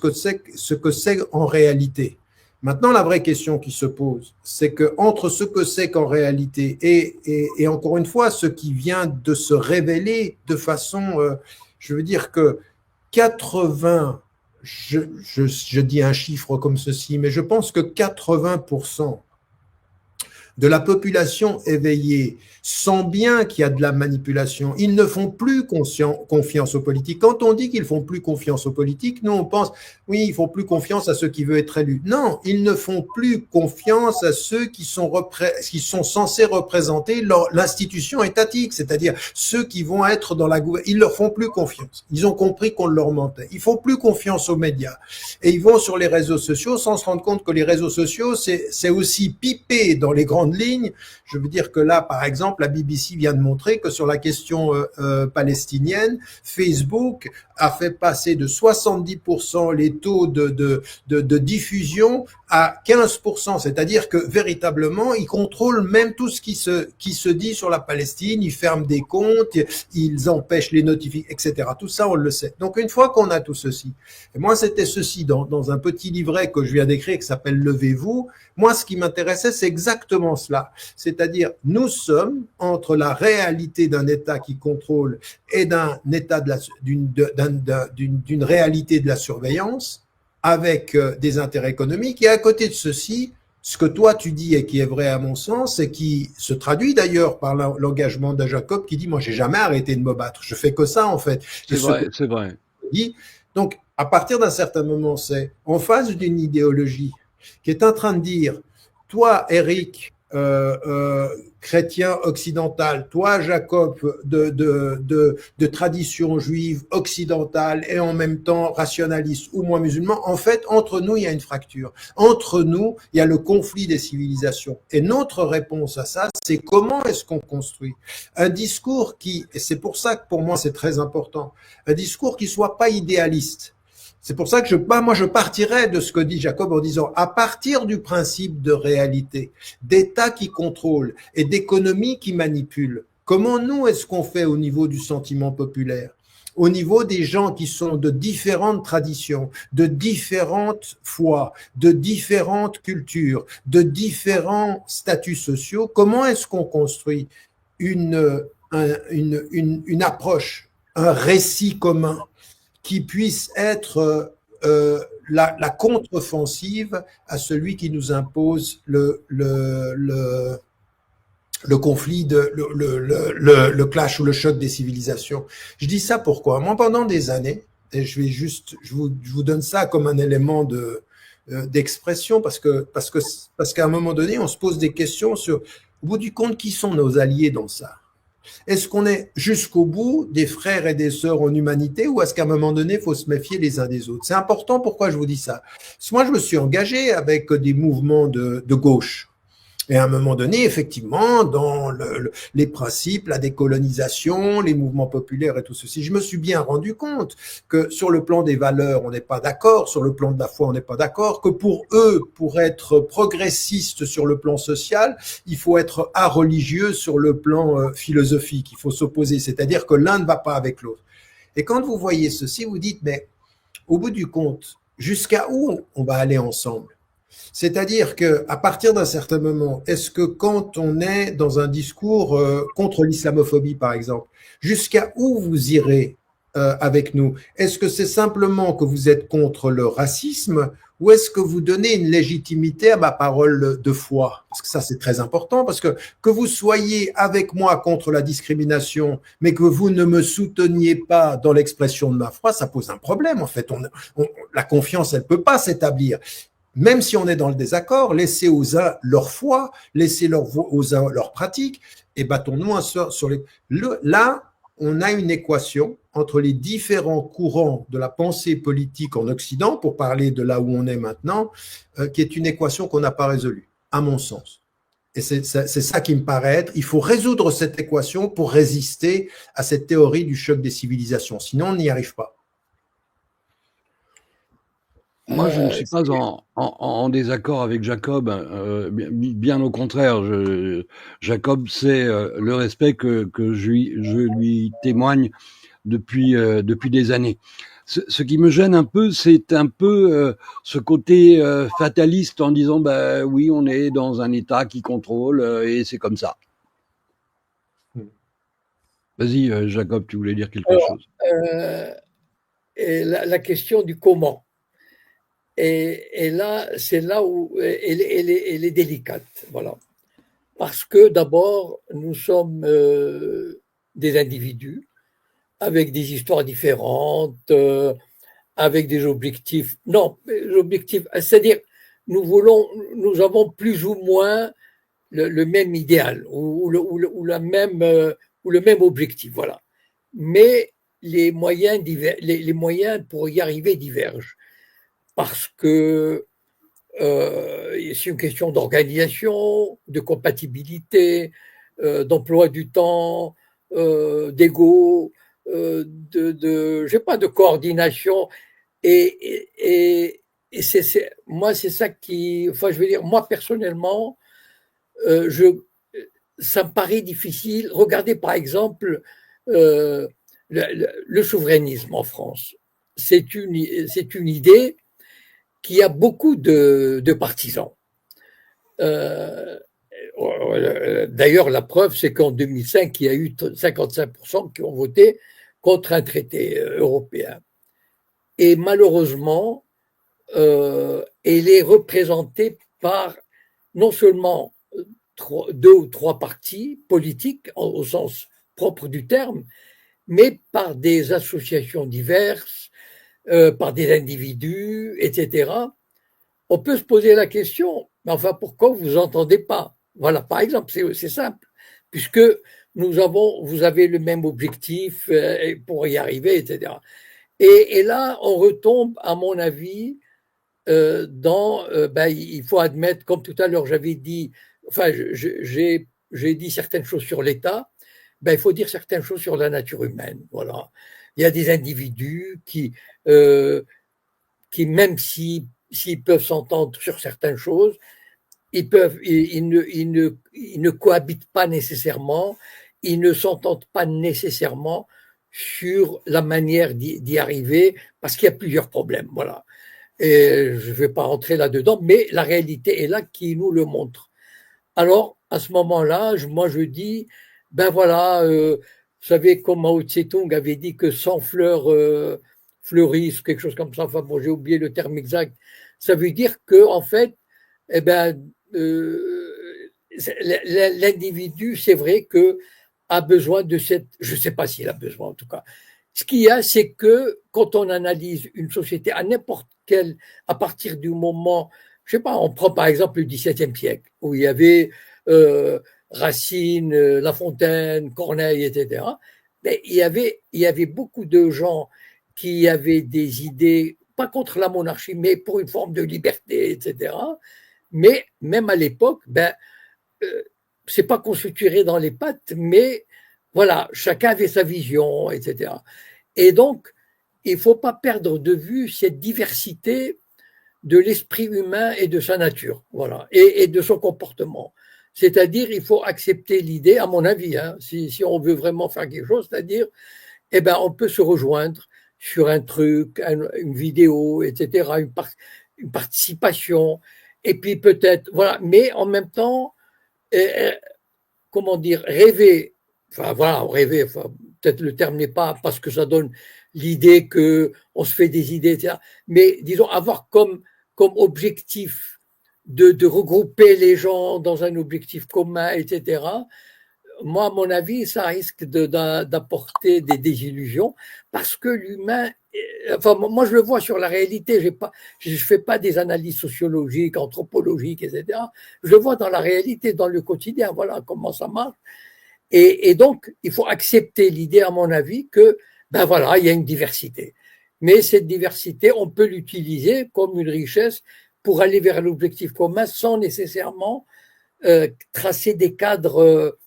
que c'est en réalité. Maintenant, la vraie question qui se pose, c'est que entre ce que c'est qu'en réalité et encore une fois, ce qui vient de se révéler de façon, je veux dire que 80, je dis un chiffre comme ceci, mais je pense que 80% de la population éveillée sent bien qu'il y a de la manipulation, ils ne font plus confiance aux politiques. Quand on dit qu'ils font plus confiance aux politiques, nous on pense, oui, ils font plus confiance à ceux qui veulent être élus. Non, ils ne font plus confiance à ceux qui sont censés représenter l'institution étatique, c'est-à-dire ceux qui vont être dans la gouvernance. Ils leur font plus confiance. Ils ont compris qu'on leur mentait. Ils font plus confiance aux médias. Et ils vont sur les réseaux sociaux sans se rendre compte que les réseaux sociaux, c'est aussi pipé dans les grandes lignes. Je veux dire que là, par exemple, la BBC vient de montrer que sur la question palestinienne, Facebook a fait passer de 70% les taux de diffusion à 15%, c'est-à-dire que véritablement, ils contrôlent même tout ce qui se dit sur la Palestine, ils ferment des comptes, ils empêchent les notifications, etc. Tout ça, on le sait. Donc, une fois qu'on a tout ceci, et moi, c'était ceci dans un petit livret que je viens d'écrire qui s'appelle « Levez-vous ». Moi, ce qui m'intéressait, c'est exactement cela. C'est-à-dire, nous sommes entre la réalité d'un État qui contrôle et d'un état d'une réalité de la surveillance avec des intérêts économiques. Et à côté de ceci, ce que toi tu dis et qui est vrai à mon sens et qui se traduit d'ailleurs par l'engagement de Jacob qui dit moi j'ai jamais arrêté de me battre, je fais que ça en fait. C'est vrai, c'est vrai. Donc à partir d'un certain moment, c'est en face d'une idéologie qui est en train de dire toi Eric chrétien occidental, toi Jacob de tradition juive occidentale et en même temps rationaliste ou moins musulman, en fait entre nous il y a une fracture, entre nous il y a le conflit des civilisations et notre réponse à ça c'est comment est-ce qu'on construit un discours qui, et c'est pour ça que pour moi c'est très important, un discours qui soit pas idéaliste. C'est pour ça que moi, je partirais de ce que dit Jacob en disant, à partir du principe de réalité, d'État qui contrôle et d'économie qui manipule, comment nous, est-ce qu'on fait au niveau du sentiment populaire, au niveau des gens qui sont de différentes traditions, de différentes foi, de différentes cultures, de différents statuts sociaux, comment est-ce qu'on construit une approche, un récit commun qui puisse être la contre-offensive à celui qui nous impose le conflit, le clash ou le choc des civilisations. Je dis ça pourquoi? Moi, pendant des années, et je vous donne ça comme un élément d'expression parce qu'à un moment donné, on se pose des questions sur, au bout du compte, qui sont nos alliés dans ça? Est-ce qu'on est jusqu'au bout des frères et des sœurs en humanité ou est-ce qu'à un moment donné, il faut se méfier les uns des autres? C'est important, pourquoi je vous dis ça? Parce que moi, je me suis engagé avec des mouvements de gauche. Et à un moment donné, effectivement, dans les principes, la décolonisation, les mouvements populaires et tout ceci, je me suis bien rendu compte que sur le plan des valeurs, on n'est pas d'accord, sur le plan de la foi, on n'est pas d'accord, que pour eux, pour être progressiste sur le plan social, il faut être areligieux sur le plan philosophique, il faut s'opposer, c'est-à-dire que l'un ne va pas avec l'autre. Et quand vous voyez ceci, vous dites, mais au bout du compte, jusqu'à où on va aller ensemble? C'est-à-dire que à partir d'un certain moment, est-ce que quand on est dans un discours contre l'islamophobie, par exemple, jusqu'à où vous irez avec nous? Est-ce que c'est simplement que vous êtes contre le racisme ou est-ce que vous donnez une légitimité à ma parole de foi? Parce que ça, c'est très important, parce que vous soyez avec moi contre la discrimination, mais que vous ne me souteniez pas dans l'expression de ma foi, ça pose un problème, en fait. La confiance, elle peut pas s'établir. Même si on est dans le désaccord, laissez aux uns leur foi, laissez aux uns leur pratique, et battons-nous sur les... Là, on a une équation entre les différents courants de la pensée politique en Occident, pour parler de là où on est maintenant, qui est une équation qu'on n'a pas résolue, à mon sens. Et c'est ça qui me paraît être, il faut résoudre cette équation pour résister à cette théorie du choc des civilisations, sinon on n'y arrive pas. Moi, je ne suis pas en désaccord avec Jacob, bien au contraire. Jacob, c'est le respect que je lui témoigne depuis des années. Ce qui me gêne un peu, c'est un peu ce côté fataliste en disant bah oui, on est dans un État qui contrôle et c'est comme ça. Vas-y, Jacob, tu voulais dire quelque chose. Et la question du comment. Et là, c'est là où elle est délicate. Voilà. Parce que d'abord, nous sommes des individus avec des histoires différentes, avec des objectifs. Non, l'objectif, c'est-à-dire, nous avons plus ou moins le même idéal ou le même objectif, voilà. Mais les moyens pour y arriver divergent parce que c'est une question d'organisation, de compatibilité, d'emploi du temps, d'ego, je sais pas, de coordination. Et moi, c'est ça qui, enfin, je veux dire, moi personnellement, euh, je, ça me paraît difficile. Regardez par exemple le souverainisme en France. C'est une idée qui a beaucoup de partisans. Euh, D'ailleurs, la preuve, c'est qu'en 2005, il y a eu 55% qui ont voté contre un traité européen. Et malheureusement, elle est représentée par non seulement deux ou trois partis politiques au sens propre du terme, mais par des associations diverses, par des individus, etc. On peut se poser la question, mais enfin, pourquoi vous vous entendez pas? Voilà, par exemple, c'est simple, puisque vous avez le même objectif pour y arriver, etc. Et là, on retombe, à mon avis, il faut admettre, comme tout à l'heure j'avais dit, enfin, j'ai dit certaines choses sur l'État, il faut dire certaines choses sur la nature humaine. Voilà. Il y a des individus qui même s'ils peuvent s'entendre sur certaines choses, ils ne cohabitent pas nécessairement, ils ne s'entendent pas nécessairement sur la manière d'y arriver, parce qu'il y a plusieurs problèmes. Voilà. Et je ne vais pas rentrer là-dedans, mais la réalité est là qui nous le montre. Alors, à ce moment-là, moi je dis, ben voilà, vous savez, comme Mao Tse-tung avait dit que 100 fleurs fleurissent, quelque chose comme ça, enfin bon, j'ai oublié le terme exact, ça veut dire que, en fait, eh ben, l'individu, c'est vrai que a besoin de cette, je ne sais pas s'il a besoin en tout cas. Ce qu'il y a, c'est que quand on analyse une société à n'importe quel, à partir du moment, je ne sais pas, on prend par exemple le XVIIe siècle, où il y avait Racine, La Fontaine, Corneille, etc. Mais il y avait beaucoup de gens qui avaient des idées, pas contre la monarchie, mais pour une forme de liberté, etc. Mais même à l'époque, c'est pas qu'on se tuerait dans les pattes, mais voilà, chacun avait sa vision, etc. Et donc, il ne faut pas perdre de vue cette diversité de l'esprit humain et de sa nature, voilà, et de son comportement. C'est-à-dire, il faut accepter l'idée, à mon avis, hein, si on veut vraiment faire quelque chose, c'est-à-dire, on peut se rejoindre sur un truc, une vidéo, etc., une participation, et puis peut-être, voilà, mais en même temps, comment dire, rêver, enfin voilà, rêver, enfin, peut-être le terme n'est pas parce que ça donne l'idée qu'on se fait des idées, etc. Mais disons, avoir comme objectif de regrouper les gens dans un objectif commun, etc. Moi, à mon avis, ça risque d'apporter des désillusions parce que l'humain, enfin, moi, je le vois sur la réalité. Je fais pas des analyses sociologiques, anthropologiques, etc. Je le vois dans la réalité, dans le quotidien. Voilà comment ça marche. Et donc, il faut accepter l'idée, à mon avis, que, ben voilà, il y a une diversité. Mais cette diversité, on peut l'utiliser comme une richesse pour aller vers l'objectif commun sans nécessairement tracer des cadres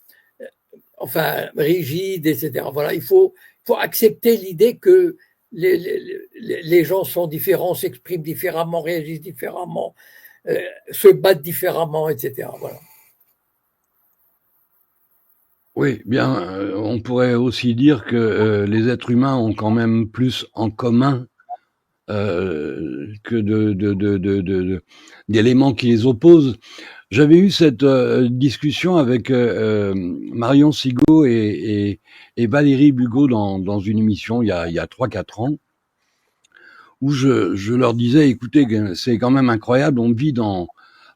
enfin rigides, etc. Voilà, faut accepter l'idée que les gens sont différents, s'expriment différemment, réagissent différemment, se battent différemment, etc. Voilà. Oui, bien, on pourrait aussi dire que les êtres humains ont quand même plus en commun que d'éléments qui les opposent. J'avais eu cette discussion avec Marion Sigaud et Valérie Bugeaud dans une émission il y a 3-4 ans, où je leur disais, écoutez, c'est quand même incroyable, on vit dans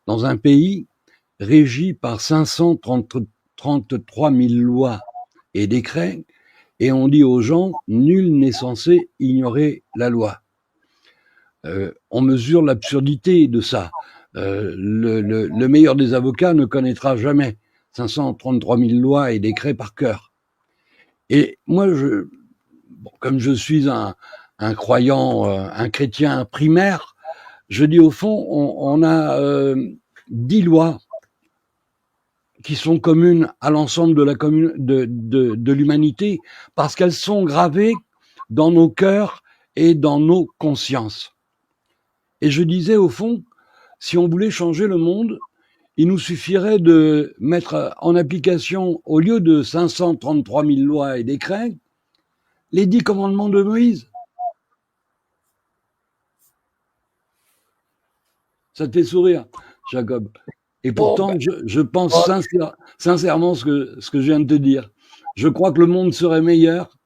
un pays régi par 533 000 lois et décrets, et on dit aux gens, nul n'est censé ignorer la loi. On mesure l'absurdité de ça. Le meilleur des avocats ne connaîtra jamais 533 000 lois et décrets par cœur. Et moi, comme je suis un croyant, un chrétien primaire, je dis au fond, on a 10 lois qui sont communes à l'ensemble de l'humanité parce qu'elles sont gravées dans nos cœurs et dans nos consciences. Et je disais au fond, si on voulait changer le monde, il nous suffirait de mettre en application, au lieu de 533 000 lois et décrets, les 10 commandements de Moïse. Ça te fait sourire, Jacob. Et pourtant, je pense sincèrement ce que je viens de te dire. Je crois que le monde serait meilleur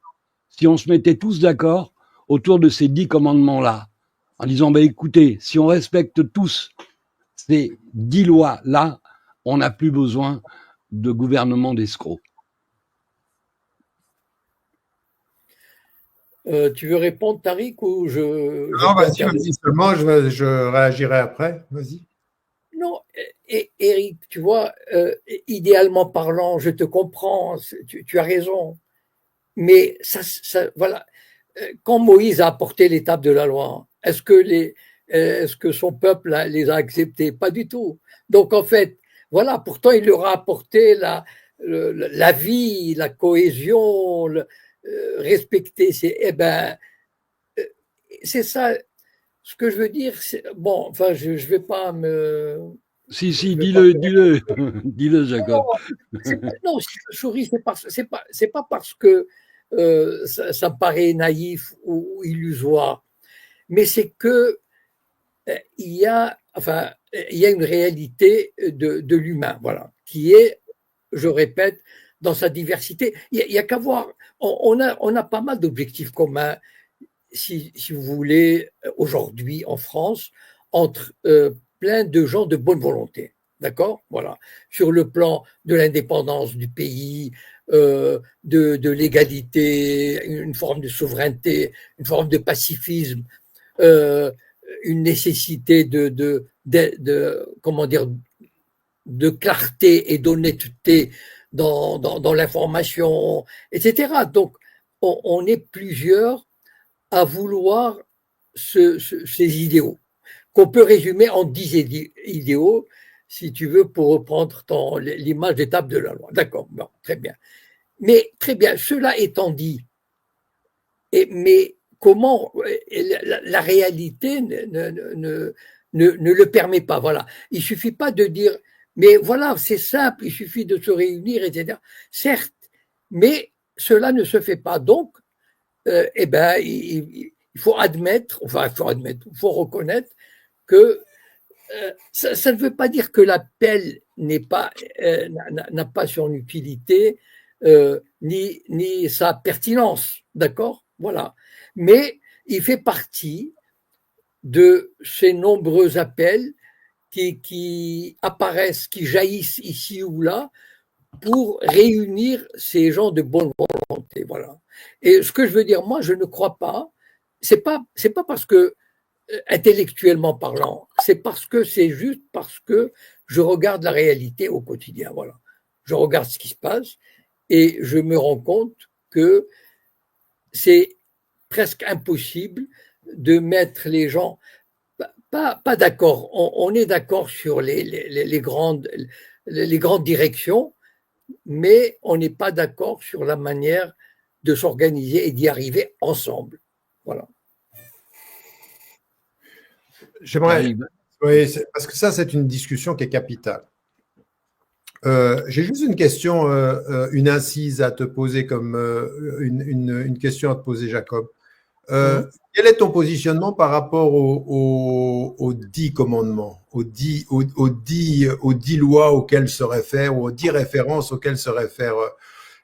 si on se mettait tous d'accord autour de ces 10 commandements-là, en disant, écoutez, si on respecte tous ces 10 lois-là, on n'a plus besoin de gouvernement d'escrocs. Tu veux répondre, Tariq, ou non, vas-y, seulement, je réagirai après. Vas-y. Non, Eric, tu vois, idéalement parlant, je te comprends, tu as raison. Mais voilà, quand Moïse a apporté l'étape de la loi, est-ce que son peuple les a acceptés? Pas du tout. Donc en fait, voilà, pourtant il leur a apporté la vie, la cohésion, respecter. C'est ça. Ce que je veux dire, bon, enfin, je vais pas me. Si, dis-le, dis-le, Jacob. Non, si je souris, c'est pas parce que ça me paraît naïf ou illusoire, mais c'est que il y a une réalité de l'humain, voilà, qui est, je répète, dans sa diversité. Il y a qu'à voir. On a pas mal d'objectifs communs, si vous voulez, aujourd'hui en France, entre plein de gens de bonne volonté. D'accord? Voilà. Sur le plan de l'indépendance du pays, de l'égalité, une forme de souveraineté, une forme de pacifisme, une nécessité comment dire, de clarté et d'honnêteté dans l'information, etc. Donc, on est plusieurs à vouloir ces idéaux, qu'on peut résumer en 10 idéaux, si tu veux, pour reprendre l'image d'étape de la loi. D'accord, bon, très bien. Mais très bien, cela étant dit, mais comment la réalité ne le permet pas. Voilà. Il suffit pas de dire, mais voilà, c'est simple, il suffit de se réunir, etc. Certes, mais cela ne se fait pas. Donc, il faut admettre, il faut reconnaître que ça ne veut pas dire que l'appel n'a pas son utilité ni sa pertinence, d'accord? Voilà. Mais il fait partie de ces nombreux appels qui apparaissent, qui jaillissent ici ou là pour réunir ces gens de bonne volonté, voilà. Et ce que je veux dire, moi, je ne crois pas. C'est pas parce que intellectuellement parlant, c'est juste parce que je regarde la réalité au quotidien, voilà. Je regarde ce qui se passe et je me rends compte que c'est presque impossible de mettre les gens pas d'accord. On est d'accord sur les grandes directions, mais on n'est pas d'accord sur la manière de s'organiser et d'y arriver ensemble. Voilà. J'aimerais, oui, parce que ça, c'est une discussion qui est capitale. J'ai juste une question, une incise à te poser, comme une question à te poser, Jacob. Quel est ton positionnement par rapport aux 10 commandements, aux 10 lois auxquelles se réfère, ou aux 10 références auxquelles se réfère?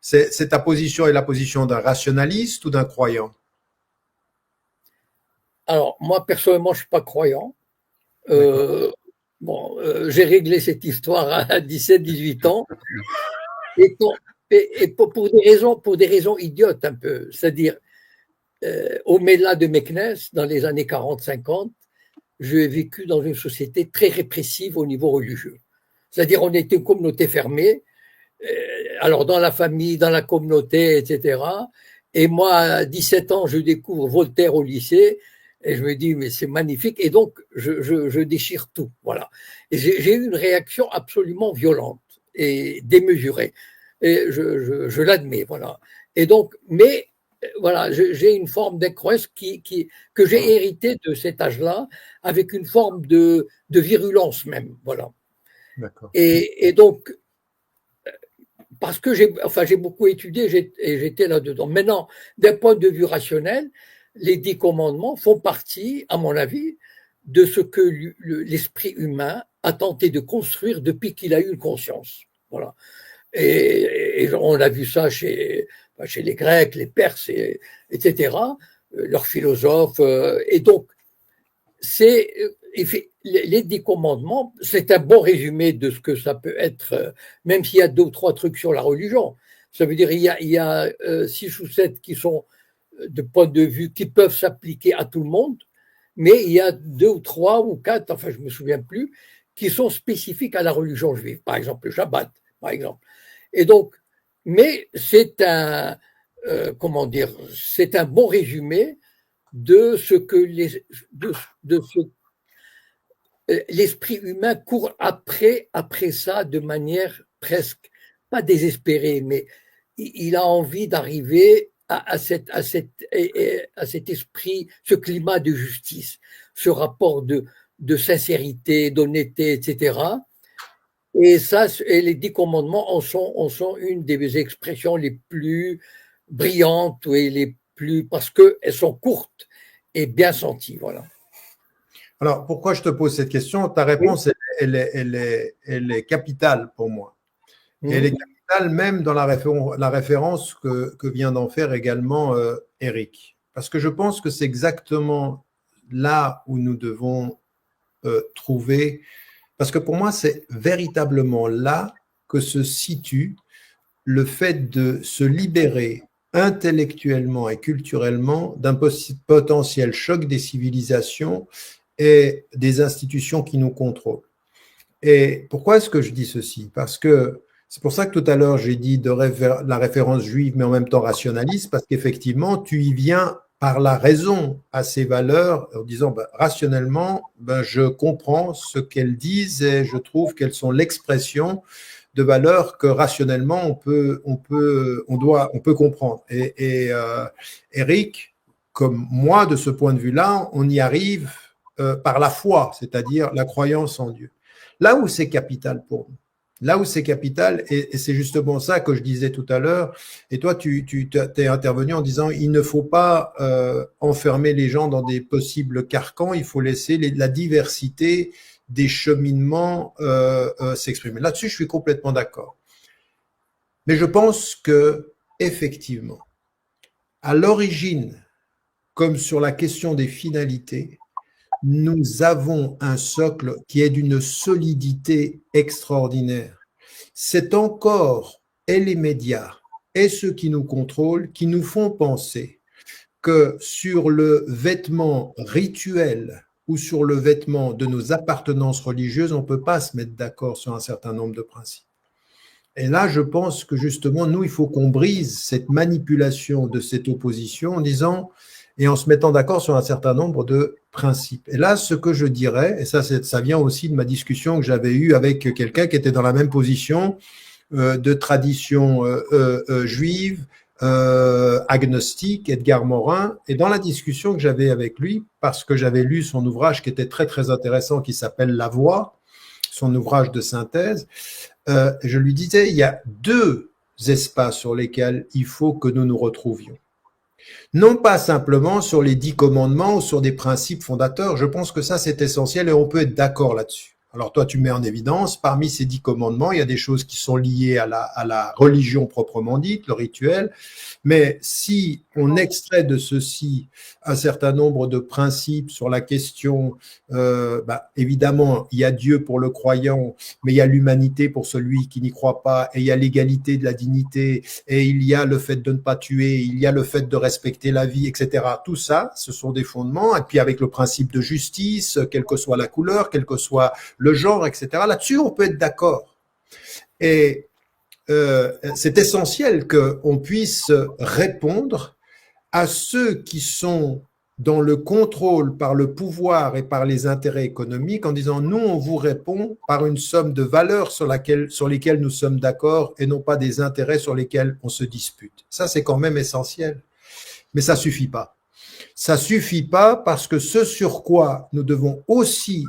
C'est ta position et la position d'un rationaliste ou d'un croyant? Alors, moi, personnellement, je ne suis pas croyant. Bon, j'ai réglé cette histoire à 17-18 ans. Et, pour des raisons idiotes un peu. C'est-à-dire, au Mela de Meknès, dans les années 40-50, j'ai vécu dans une société très répressive au niveau religieux. C'est-à-dire, on était une communauté fermée, alors dans la famille, dans la communauté, etc. Et moi, à 17 ans, je découvre Voltaire au lycée, et je me dis, mais c'est magnifique, et donc je déchire tout. Voilà. Et j'ai eu une réaction absolument violente et démesurée. Et je l'admets, voilà. Et donc, mais voilà, j'ai une forme d'incroyance que j'ai héritée de cet âge-là, avec une forme de virulence même, voilà. D'accord. Et donc, parce que j'ai beaucoup étudié et j'étais là-dedans. Maintenant, d'un point de vue rationnel, les 10 commandements font partie, à mon avis, de ce que l'esprit humain a tenté de construire depuis qu'il a eu une conscience. Voilà. Et on a vu ça chez les Grecs, les Perses, etc., leurs philosophes. Et donc, les 10 commandements, c'est un bon résumé de ce que ça peut être, même s'il y a 2 ou 3 trucs sur la religion. Ça veut dire il y a 6 ou 7 qui sont de point de vue qui peuvent s'appliquer à tout le monde, mais il y a 2 ou 3 ou 4, enfin je me souviens plus, qui sont spécifiques à la religion juive. Par exemple, le Shabbat, par exemple. Et donc, mais c'est comment dire, c'est un bon résumé de ce que l'esprit humain court après ça de manière presque, pas désespérée, mais il a envie d'arriver à cet esprit, ce climat de justice, ce rapport de sincérité, d'honnêteté, etc. Et ça, et les 10 commandements en sont une des expressions les plus brillantes et les plus, parce qu'elles sont courtes et bien senties, voilà. Alors, pourquoi je te pose cette question? Ta réponse, elle est capitale pour moi. Et elle est capitale même dans la référence que vient d'en faire également Eric. Parce que je pense que c'est exactement là où nous devons trouver, parce que pour moi, c'est véritablement là que se situe le fait de se libérer intellectuellement et culturellement d'un potentiel choc des civilisations et des institutions qui nous contrôlent. Et pourquoi est-ce que je dis ceci? Parce que c'est pour ça que tout à l'heure j'ai dit la référence juive, mais en même temps rationaliste, parce qu'effectivement, tu y viens par la raison à ces valeurs, en disant rationnellement, je comprends ce qu'elles disent et je trouve qu'elles sont l'expression de valeurs que rationnellement on peut comprendre. Et Eric, comme moi, de ce point de vue-là, on y arrive par la foi, c'est-à-dire la croyance en Dieu. Là où c'est capital pour nous, là où c'est capital, et c'est justement ça que je disais tout à l'heure, et toi tu t'es intervenu en disant il ne faut pas enfermer les gens dans des possibles carcans, il faut laisser la diversité des cheminements s'exprimer. Là-dessus, je suis complètement d'accord. Mais je pense que effectivement, à l'origine, comme sur la question des finalités, nous avons un socle qui est d'une solidité extraordinaire. C'est encore, et les médias, et ceux qui nous contrôlent, qui nous font penser que sur le vêtement rituel ou sur le vêtement de nos appartenances religieuses, on ne peut pas se mettre d'accord sur un certain nombre de principes. Et là, je pense que justement, nous, il faut qu'on brise cette manipulation de cette opposition en disant, et en se mettant d'accord sur un certain nombre de principes. Et là, ce que je dirais, et ça vient aussi de ma discussion que j'avais eue avec quelqu'un qui était dans la même position de tradition juive, agnostique, Edgar Morin, et dans la discussion que j'avais avec lui, parce que j'avais lu son ouvrage qui était très très intéressant, qui s'appelle La Voix, son ouvrage de synthèse, je lui disais, il y a 2 espaces sur lesquels il faut que nous nous retrouvions. Non pas simplement sur les 10 commandements ou sur des principes fondateurs, je pense que ça c'est essentiel et on peut être d'accord là-dessus. Alors toi, tu mets en évidence, parmi ces 10 commandements, il y a des choses qui sont liées à la religion proprement dite, le rituel, mais si on extrait de ceci un certain nombre de principes sur la question, évidemment, il y a Dieu pour le croyant, mais il y a l'humanité pour celui qui n'y croit pas, et il y a l'égalité de la dignité, et il y a le fait de ne pas tuer, il y a le fait de respecter la vie, etc. Tout ça, ce sont des fondements, et puis avec le principe de justice, quelle que soit la couleur, quel que soit le genre, etc. Là-dessus, on peut être d'accord. Et c'est essentiel qu'on puisse répondre à ceux qui sont dans le contrôle par le pouvoir et par les intérêts économiques en disant nous, on vous répond par une somme de valeurs sur lesquelles nous sommes d'accord et non pas des intérêts sur lesquels on se dispute. Ça, c'est quand même essentiel. Mais ça suffit pas. Ça suffit pas parce que ce sur quoi nous devons aussi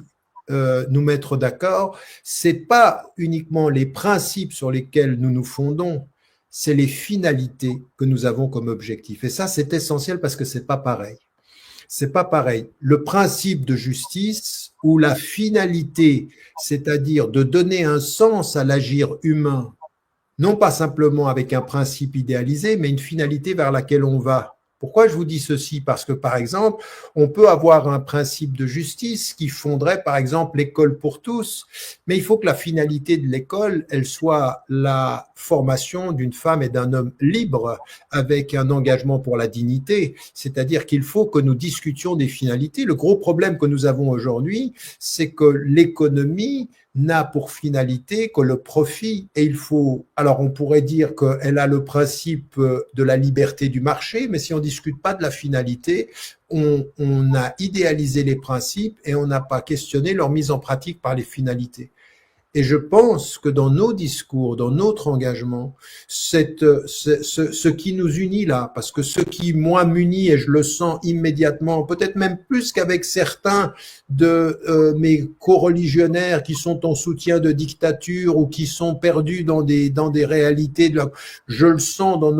nous mettre d'accord, c'est pas uniquement les principes sur lesquels nous nous fondons, c'est les finalités que nous avons comme objectif. Et ça, c'est essentiel parce que c'est pas pareil. C'est pas pareil. Le principe de justice ou la finalité, c'est-à-dire de donner un sens à l'agir humain, non pas simplement avec un principe idéalisé, mais une finalité vers laquelle on va. Pourquoi je vous dis ceci? Parce que, par exemple, on peut avoir un principe de justice qui fonderait, par exemple, l'école pour tous, mais il faut que la finalité de l'école, elle soit la formation d'une femme et d'un homme libres avec un engagement pour la dignité. C'est-à-dire qu'il faut que nous discutions des finalités. Le gros problème que nous avons aujourd'hui, c'est que l'économie n'a pour finalité que le profit et il faut, alors on pourrait dire qu'elle a le principe de la liberté du marché, mais si on discute pas de la finalité, on a idéalisé les principes et on n'a pas questionné leur mise en pratique par les finalités. Et je pense que dans nos discours, dans notre engagement, ce qui nous unit là, parce que ce qui, moi, m'unit, et je le sens immédiatement, peut-être même plus qu'avec certains de mes co-religionnaires qui sont en soutien de dictature ou qui sont perdus dans des réalités, je le sens dans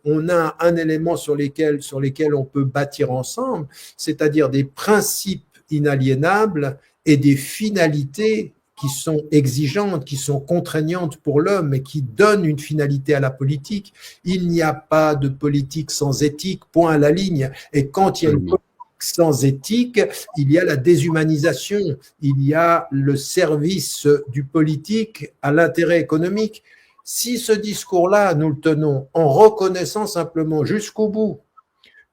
on a un élément sur lesquels on peut bâtir ensemble, c'est-à-dire des principes inaliénables et des finalités qui sont exigeantes, qui sont contraignantes pour l'homme et qui donnent une finalité à la politique. Il n'y a pas de politique sans éthique, point à la ligne. Et quand il y a une politique sans éthique, il y a la déshumanisation, il y a le service du politique à l'intérêt économique. Si ce discours-là, nous le tenons en reconnaissant simplement jusqu'au bout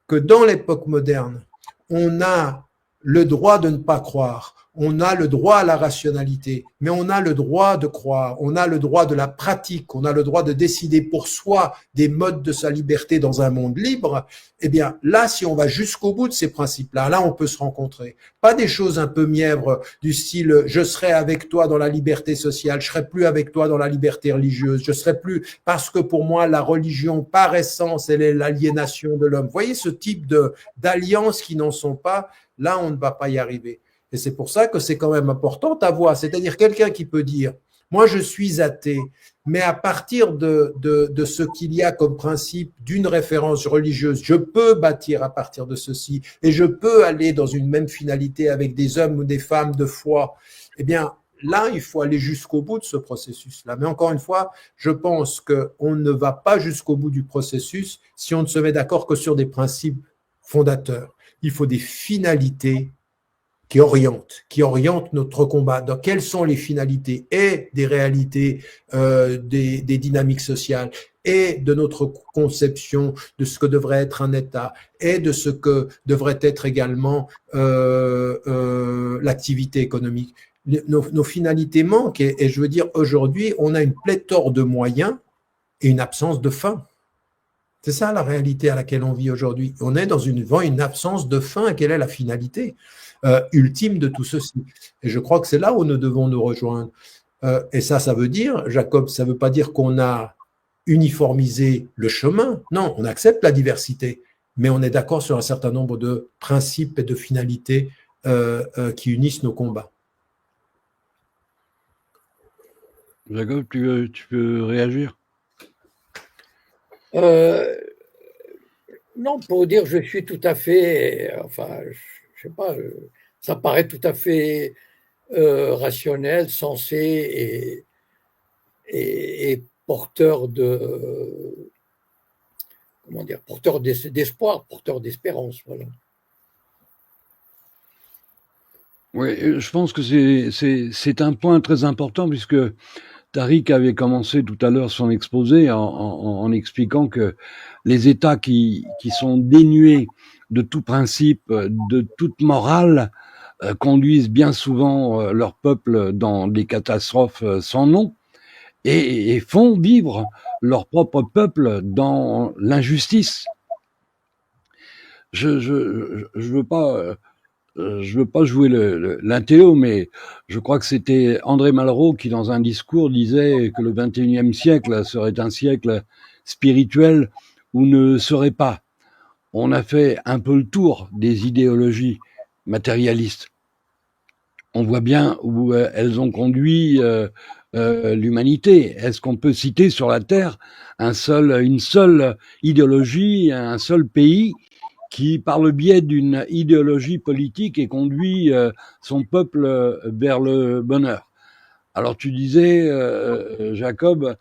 que dans l'époque moderne, on a le droit de ne pas croire, on a le droit à la rationalité, mais on a le droit de croire, on a le droit de la pratique, on a le droit de décider pour soi des modes de sa liberté dans un monde libre, eh bien là, si on va jusqu'au bout de ces principes-là, là, on peut se rencontrer. Pas des choses un peu mièvres du style « je serai avec toi dans la liberté sociale, je serai plus avec toi dans la liberté religieuse, je serai plus… » parce que pour moi, la religion, par essence, elle est l'aliénation de l'homme. Vous voyez ce type d'alliances qui n'en sont pas, là, on ne va pas y arriver. Et c'est pour ça que c'est quand même important ta voix, c'est-à-dire quelqu'un qui peut dire « moi je suis athée », mais à partir de ce qu'il y a comme principe d'une référence religieuse, je peux bâtir à partir de ceci et je peux aller dans une même finalité avec des hommes ou des femmes de foi. Eh bien, là, il faut aller jusqu'au bout de ce processus-là. Mais encore une fois, je pense qu'on ne va pas jusqu'au bout du processus si on ne se met d'accord que sur des principes fondateurs. Il faut des finalités qui orientent notre combat. Donc, quelles sont les finalités et des réalités des dynamiques sociales et de notre conception de ce que devrait être un État et de ce que devrait être également l'activité économique. Nos finalités manquent et je veux dire, aujourd'hui, on a une pléthore de moyens et une absence de fin. C'est ça la réalité à laquelle on vit aujourd'hui. On est devant une absence de fin. Quelle est la finalité ultime de tout ceci? Et je crois que c'est là où nous devons nous rejoindre. Et ça veut dire, Jacob, ça ne veut pas dire qu'on a uniformisé le chemin. Non, on accepte la diversité, mais on est d'accord sur un certain nombre de principes et de finalités qui unissent nos combats. Jacob, tu peux réagir? Non, pour dire je suis tout à fait, enfin, je sais pas, ça paraît tout à fait rationnel, sensé et porteur de, comment dire, porteur d'espoir, porteur d'espérance. Voilà. Oui, je pense que c'est un point très important puisque Tariq avait commencé tout à l'heure son exposé en expliquant que les États qui sont dénués de tout principe, de toute morale, conduisent bien souvent leur peuple dans des catastrophes sans nom et font vivre leur propre peuple dans l'injustice. Je veux pas jouer l'intello, mais je crois que c'était André Malraux qui, dans un discours, disait que le XXIe siècle serait un siècle spirituel où ne serait pas. On a fait un peu le tour des idéologies matérialistes. On voit bien où elles ont conduit l'humanité. Est-ce qu'on peut citer sur la Terre une seule idéologie, un seul pays qui, par le biais d'une idéologie politique, ait conduit son peuple vers le bonheur? Alors tu disais, Jacob,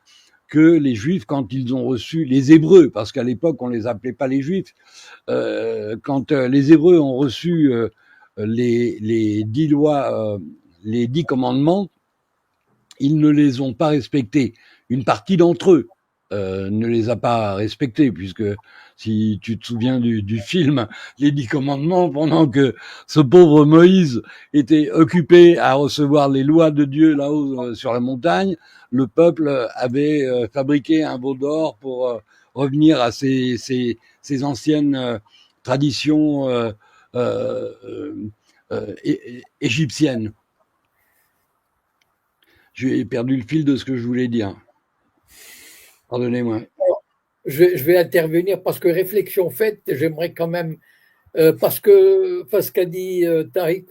que les Juifs, quand ils ont reçu les Hébreux, parce qu'à l'époque on les appelait pas les Juifs, quand les Hébreux ont reçu les 10 lois, les 10 commandements, ils ne les ont pas respectés. Une partie d'entre eux ne les a pas respectés, puisque si tu te souviens du film Les 10 commandements, pendant que ce pauvre Moïse était occupé à recevoir les lois de Dieu là-haut sur la montagne, le peuple avait fabriqué un veau d'or pour revenir à ses anciennes traditions égyptiennes. J'ai perdu le fil de ce que je voulais dire. Pardonnez-moi. Je vais intervenir parce que réflexion faite, j'aimerais quand même, parce que ce qu'a dit Tariq,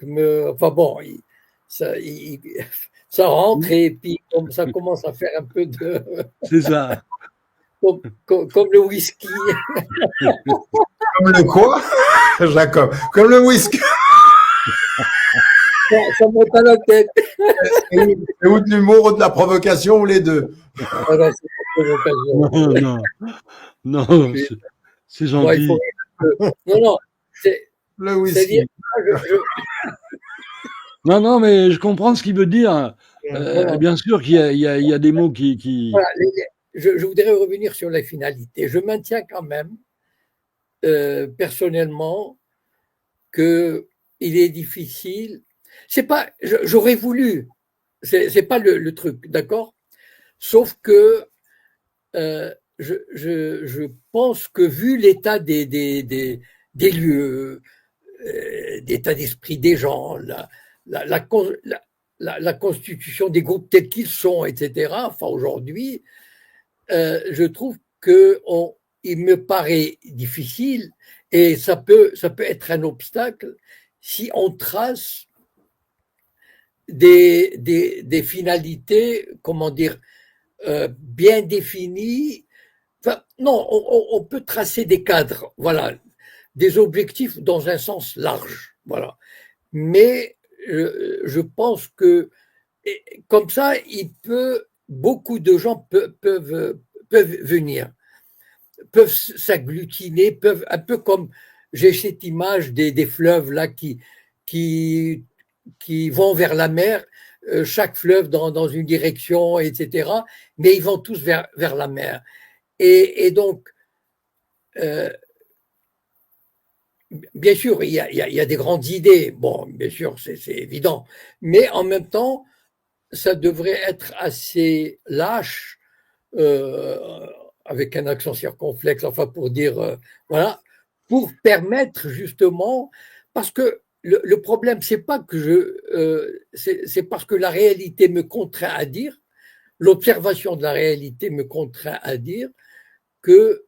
enfin bon, ça rentre et puis ça commence à faire un peu de. C'est ça. Comme le whisky. Comme le quoi, Jacob? Comme le whisky. Ça monte à la tête. C'est ou de l'humour ou de la provocation ou les deux? Voilà, c'est une provocation. Non, c'est gentil. Non, c'est le whisky. Non, mais je comprends ce qu'il veut dire. Bien sûr qu'il y a des mots qui... Voilà, je voudrais revenir sur la finalité. Je maintiens quand même, personnellement, qu'il est difficile. C'est pas, j'aurais voulu, c'est pas le truc, d'accord? Sauf que je pense que vu l'état des lieux, d'état d'esprit des gens, la constitution des groupes tels qu'ils sont, etc. Enfin, aujourd'hui, je trouve il me paraît difficile et ça peut être un obstacle si on trace des finalités, comment dire, bien définies. Enfin, non, on peut tracer des cadres, voilà, des objectifs dans un sens large, voilà. Mais je pense que comme ça, beaucoup de gens peuvent venir, peuvent s'agglutiner, peuvent un peu comme j'ai cette image des fleuves là qui vont vers la mer, chaque fleuve dans une direction, etc. Mais ils vont tous vers la mer. Et donc, bien sûr, il y a des grandes idées. Bon, bien sûr, c'est évident. Mais en même temps, ça devrait être assez lâche, avec un accent circonflexe, enfin pour dire, voilà, pour permettre justement, parce que le problème, c'est pas que c'est parce que la réalité me contraint à dire, l'observation de la réalité me contraint à dire que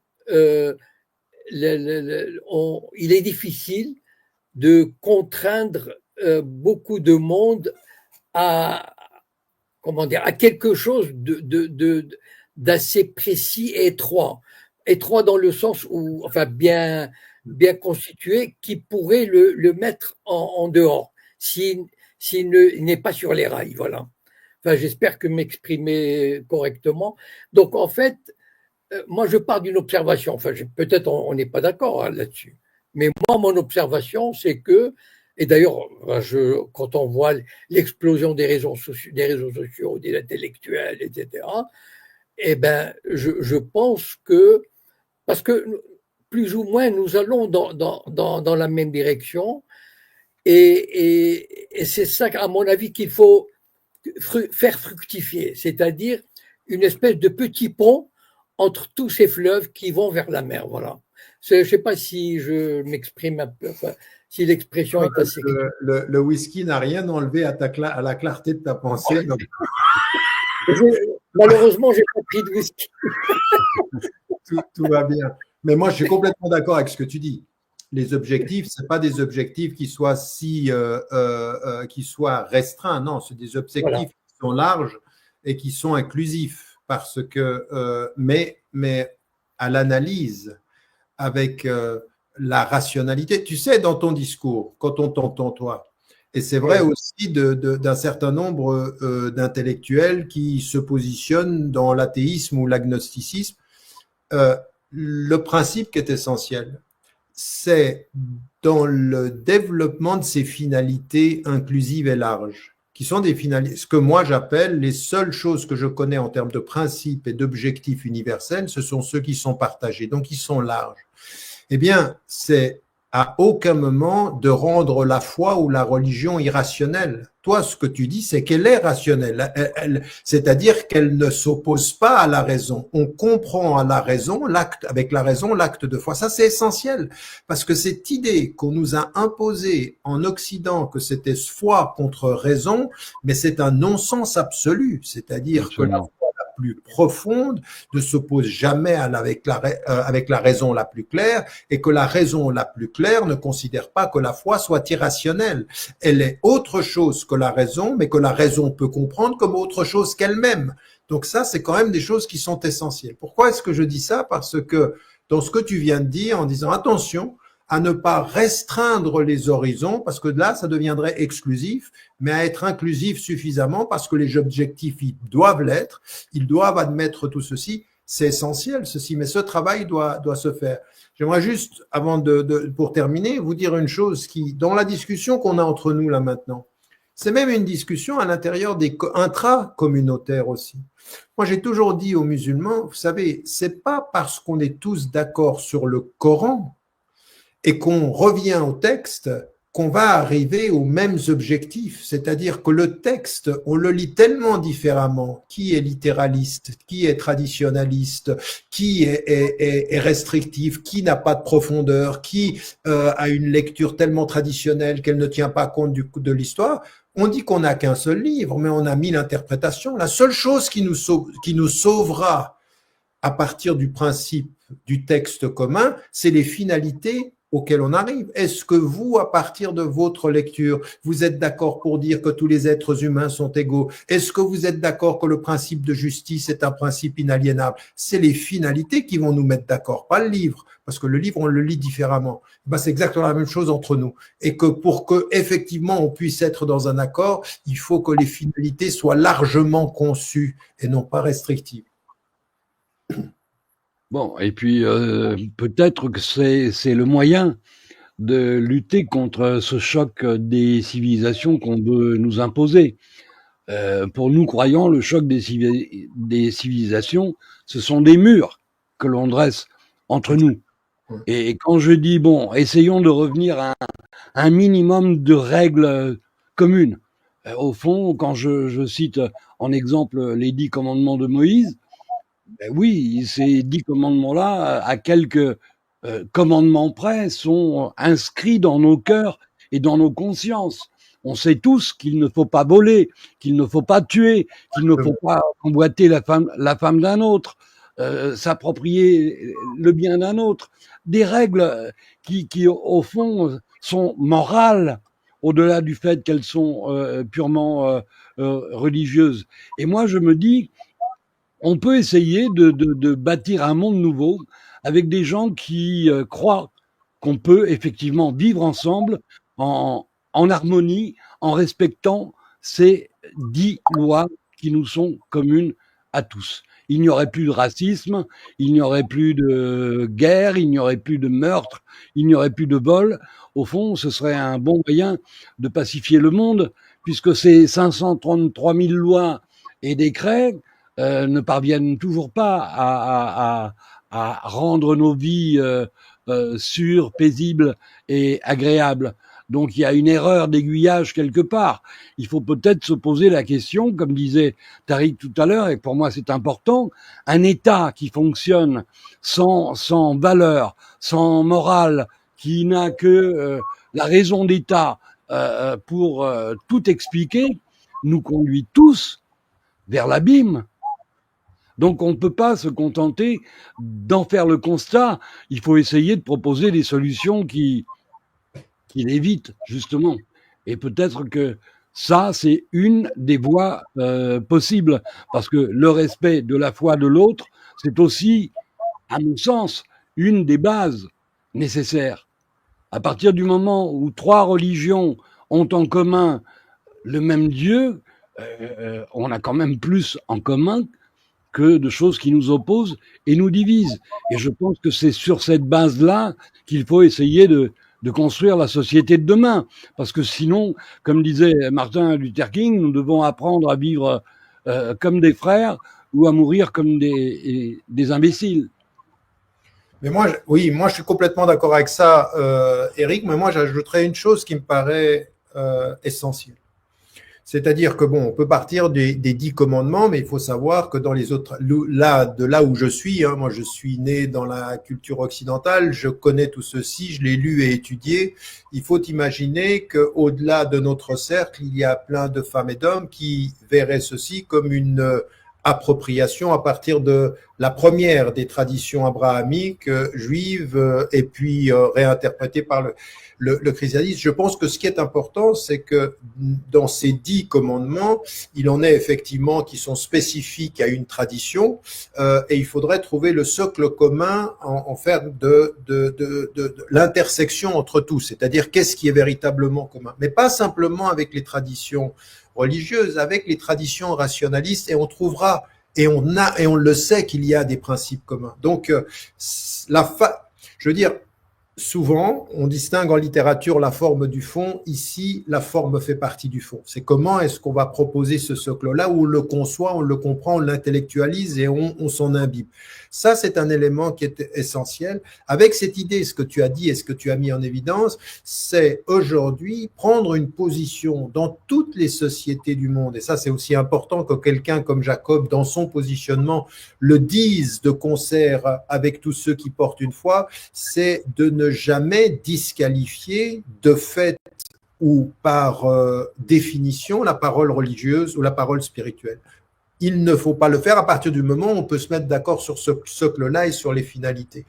il est difficile de contraindre beaucoup de monde à, comment dire, à quelque chose d'assez précis et étroit. Étroit dans le sens où, enfin, bien constitué, qui pourrait le mettre en dehors. Si il n'est pas sur les rails, voilà. Enfin, j'espère que m'exprimer correctement. Donc, en fait, moi, je pars d'une observation. Enfin, peut-être on n'est pas d'accord hein, là-dessus. Mais moi, mon observation, c'est que, et d'ailleurs, quand on voit l'explosion des réseaux sociaux, des intellectuels, etc., eh ben, je pense que, parce que plus ou moins, nous allons dans la même direction, et c'est ça, à mon avis, qu'il faut faire fructifier, c'est-à-dire une espèce de petit pont entre tous ces fleuves qui vont vers la mer. Voilà. Je ne sais pas si je m'exprime un peu, enfin, si l'expression est assez claire. Le whisky n'a rien enlevé à la clarté de ta pensée. Donc, Malheureusement, j'ai pas pris de whisky. tout va bien. Mais moi, je suis complètement d'accord avec ce que tu dis. Les objectifs, c'est pas des objectifs qui soient qui soient restreints. Non, c'est des objectifs Voilà. qui sont larges et qui sont inclusifs. Parce que, mais à l'analyse, avec la rationalité, tu sais, dans ton discours, quand on t'entend toi, et c'est vrai aussi d'un certain nombre d'intellectuels qui se positionnent dans l'athéisme ou l'agnosticisme, le principe qui est essentiel, c'est dans le développement de ces finalités inclusives et larges, qui sont des finalités, ce que moi j'appelle les seules choses que je connais en termes de principes et d'objectifs universels, ce sont ceux qui sont partagés, donc qui sont larges. Eh bien, c'est à aucun moment de rendre la foi ou la religion irrationnelle. Toi, ce que tu dis, c'est qu'elle est rationnelle, c'est-à-dire qu'elle ne s'oppose pas à la raison. On comprend à la raison, avec la raison, l'acte de foi. Ça, c'est essentiel, parce que cette idée qu'on nous a imposée en Occident, que c'était foi contre raison, mais c'est un non-sens absolu, c'est-à-dire que la plus profonde ne s'oppose jamais avec la raison la plus claire, et que la raison la plus claire ne considère pas que la foi soit irrationnelle. Elle est autre chose que la raison, mais que la raison peut comprendre comme autre chose qu'elle-même. Donc ça, c'est quand même des choses qui sont essentielles. Pourquoi est-ce que je dis ça? Parce que dans ce que tu viens de dire, en disant attention à ne pas restreindre les horizons, parce que là, ça deviendrait exclusif, mais à être inclusif suffisamment, parce que les objectifs, ils doivent l'être, ils doivent admettre tout ceci, c'est essentiel ceci, mais ce travail doit se faire. J'aimerais juste, pour terminer, vous dire une chose qui, dans la discussion qu'on a entre nous là maintenant, c'est même une discussion à l'intérieur des intra-communautaires aussi. Moi, j'ai toujours dit aux musulmans, vous savez, c'est pas parce qu'on est tous d'accord sur le Coran et qu'on revient au texte qu'on va arriver aux mêmes objectifs. C'est-à-dire que le texte, on le lit tellement différemment. Qui est littéraliste, qui est traditionnaliste, qui est restrictif, qui n'a pas de profondeur, qui a une lecture tellement traditionnelle qu'elle ne tient pas compte de l'histoire. On dit qu'on n'a qu'un seul livre, mais on a 1000 interprétations. La seule chose qui nous sauvera à partir du principe du texte commun, c'est les finalités auxquelles on arrive. Est-ce que vous, à partir de votre lecture, vous êtes d'accord pour dire que tous les êtres humains sont égaux? Est-ce que vous êtes d'accord que le principe de justice est un principe inaliénable? C'est les finalités qui vont nous mettre d'accord, pas le livre, parce que le livre, on le lit différemment. Ben, c'est exactement la même chose entre nous. Et que pour que, effectivement, on puisse être dans un accord, il faut que les finalités soient largement conçues et non pas restrictives. Bon, et puis peut-être que c'est le moyen de lutter contre ce choc des civilisations qu'on veut nous imposer. Pour nous croyants, le choc des civilisations, ce sont des murs que l'on dresse entre nous. Et quand je dis, bon, essayons de revenir à un minimum de règles communes. Au fond, quand je cite en exemple les 10 commandements de Moïse, ben oui, ces 10 commandements-là, à quelques commandements près, sont inscrits dans nos cœurs et dans nos consciences. On sait tous qu'il ne faut pas voler, qu'il ne faut pas tuer, qu'il ne faut pas convoiter la femme d'un autre, s'approprier le bien d'un autre. Des règles qui, au fond, sont morales, au-delà du fait qu'elles sont purement religieuses. Et moi, je me dis, on peut essayer de bâtir un monde nouveau avec des gens qui croient qu'on peut effectivement vivre ensemble en harmonie, en respectant ces 10 lois qui nous sont communes à tous. Il n'y aurait plus de racisme, il n'y aurait plus de guerre, il n'y aurait plus de meurtre, il n'y aurait plus de vol. Au fond, ce serait un bon moyen de pacifier le monde, puisque ces 533 000 lois et décrets ne parviennent toujours pas à rendre nos vies sûres, paisibles et agréables. Donc il y a une erreur d'aiguillage quelque part. Il faut peut-être se poser la question, comme disait Tariq tout à l'heure, et pour moi c'est important, un État qui fonctionne sans valeur, sans morale, qui n'a que la raison d'État pour tout expliquer, nous conduit tous vers l'abîme. Donc on ne peut pas se contenter d'en faire le constat, il faut essayer de proposer des solutions qui l'évitent, justement. Et peut-être que ça, c'est une des voies possibles, parce que le respect de la foi de l'autre, c'est aussi, à mon sens, une des bases nécessaires. À partir du moment où 3 religions ont en commun le même Dieu, on a quand même plus en commun que de choses qui nous opposent et nous divisent. Et je pense que c'est sur cette base-là qu'il faut essayer de construire la société de demain. Parce que sinon, comme disait Martin Luther King, nous devons apprendre à vivre comme des frères ou à mourir comme des imbéciles. Mais moi, oui, moi je suis complètement d'accord avec ça, Eric, mais moi j'ajouterais une chose qui me paraît essentielle. C'est-à-dire que bon, on peut partir des 10 commandements, mais il faut savoir que dans les autres, de là où je suis, hein, moi je suis né dans la culture occidentale, je connais tout ceci, je l'ai lu et étudié. Il faut imaginer qu'au-delà de notre cercle, il y a plein de femmes et d'hommes qui verraient ceci comme une appropriation à partir de la première des traditions abrahamiques juives et puis réinterprétée par le christianisme. Je pense que ce qui est important, c'est que dans ces 10 commandements, il en est effectivement qui sont spécifiques à une tradition et il faudrait trouver le socle commun en faire de l'intersection entre tous, c'est-à-dire qu'est-ce qui est véritablement commun, mais pas simplement avec les traditions religieuses, avec les traditions rationalistes, et on trouvera, et on le sait qu'il y a des principes communs. Donc, je veux dire, souvent, on distingue en littérature la forme du fond. Ici, la forme fait partie du fond. C'est comment est-ce qu'on va proposer ce socle-là, où on le conçoit, on le comprend, on l'intellectualise et on s'en imbibe. Ça, c'est un élément qui est essentiel. Avec cette idée, ce que tu as dit et ce que tu as mis en évidence, c'est aujourd'hui prendre une position dans toutes les sociétés du monde. Et ça, c'est aussi important que quelqu'un comme Jacob, dans son positionnement, le dise de concert avec tous ceux qui portent une foi, c'est de ne jamais disqualifier de fait ou par définition la parole religieuse ou la parole spirituelle. Il ne faut pas le faire à partir du moment où on peut se mettre d'accord sur ce socle-là et sur les finalités.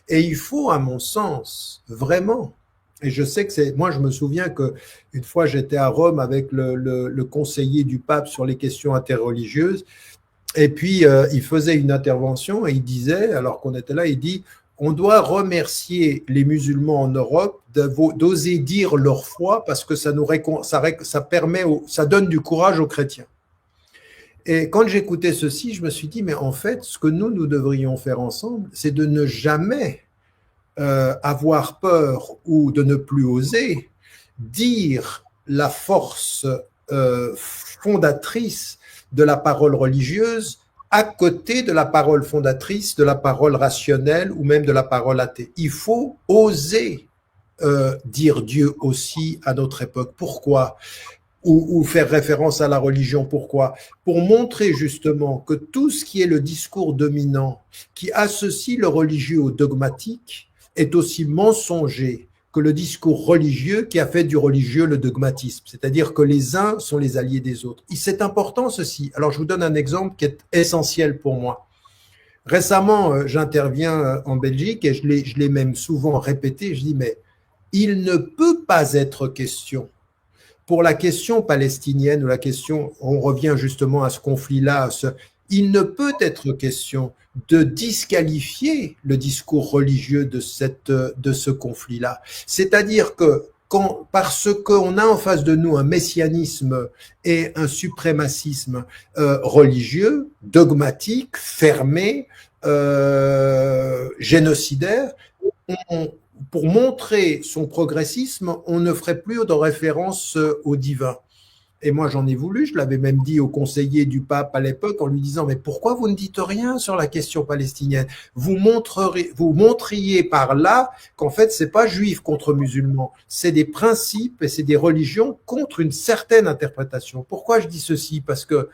Et il faut, à mon sens, vraiment, et je sais que c'est, moi je me souviens que une fois j'étais à Rome avec le conseiller du pape sur les questions interreligieuses, et puis il faisait une intervention et il disait, alors qu'on était là, il dit, on doit remercier les musulmans en Europe d'oser dire leur foi parce que ça permet, ça donne du courage aux chrétiens. Et quand j'écoutais ceci, je me suis dit, mais en fait, ce que nous devrions faire ensemble, c'est de ne jamais avoir peur ou de ne plus oser dire la force fondatrice de la parole religieuse à côté de la parole fondatrice, de la parole rationnelle ou même de la parole athée. Il faut oser dire Dieu aussi à notre époque. Pourquoi ? Ou faire référence à la religion. Pourquoi ? Pour montrer justement que tout ce qui est le discours dominant, qui associe le religieux au dogmatique, est aussi mensonger que le discours religieux qui a fait du religieux le dogmatisme. C'est-à-dire que les uns sont les alliés des autres. Et c'est important ceci. Alors je vous donne un exemple qui est essentiel pour moi. Récemment, j'interviens en Belgique et je l'ai même souvent répété, je dis mais il ne peut pas être question pour la question palestinienne ou la question, on revient justement à ce conflit-là, il ne peut être question de disqualifier le discours religieux de ce conflit-là. C'est-à-dire que parce qu'on a en face de nous un messianisme et un suprémacisme religieux, dogmatique, fermé, génocidaire, pour montrer son progressisme, on ne ferait plus de référence au divin. Et moi, j'en ai voulu, je l'avais même dit au conseiller du pape à l'époque en lui disant, mais pourquoi vous ne dites rien sur la question palestinienne? Vous montriez par là qu'en fait, c'est pas juif contre musulman, c'est des principes et c'est des religions contre une certaine interprétation. Pourquoi je dis ceci? Parce que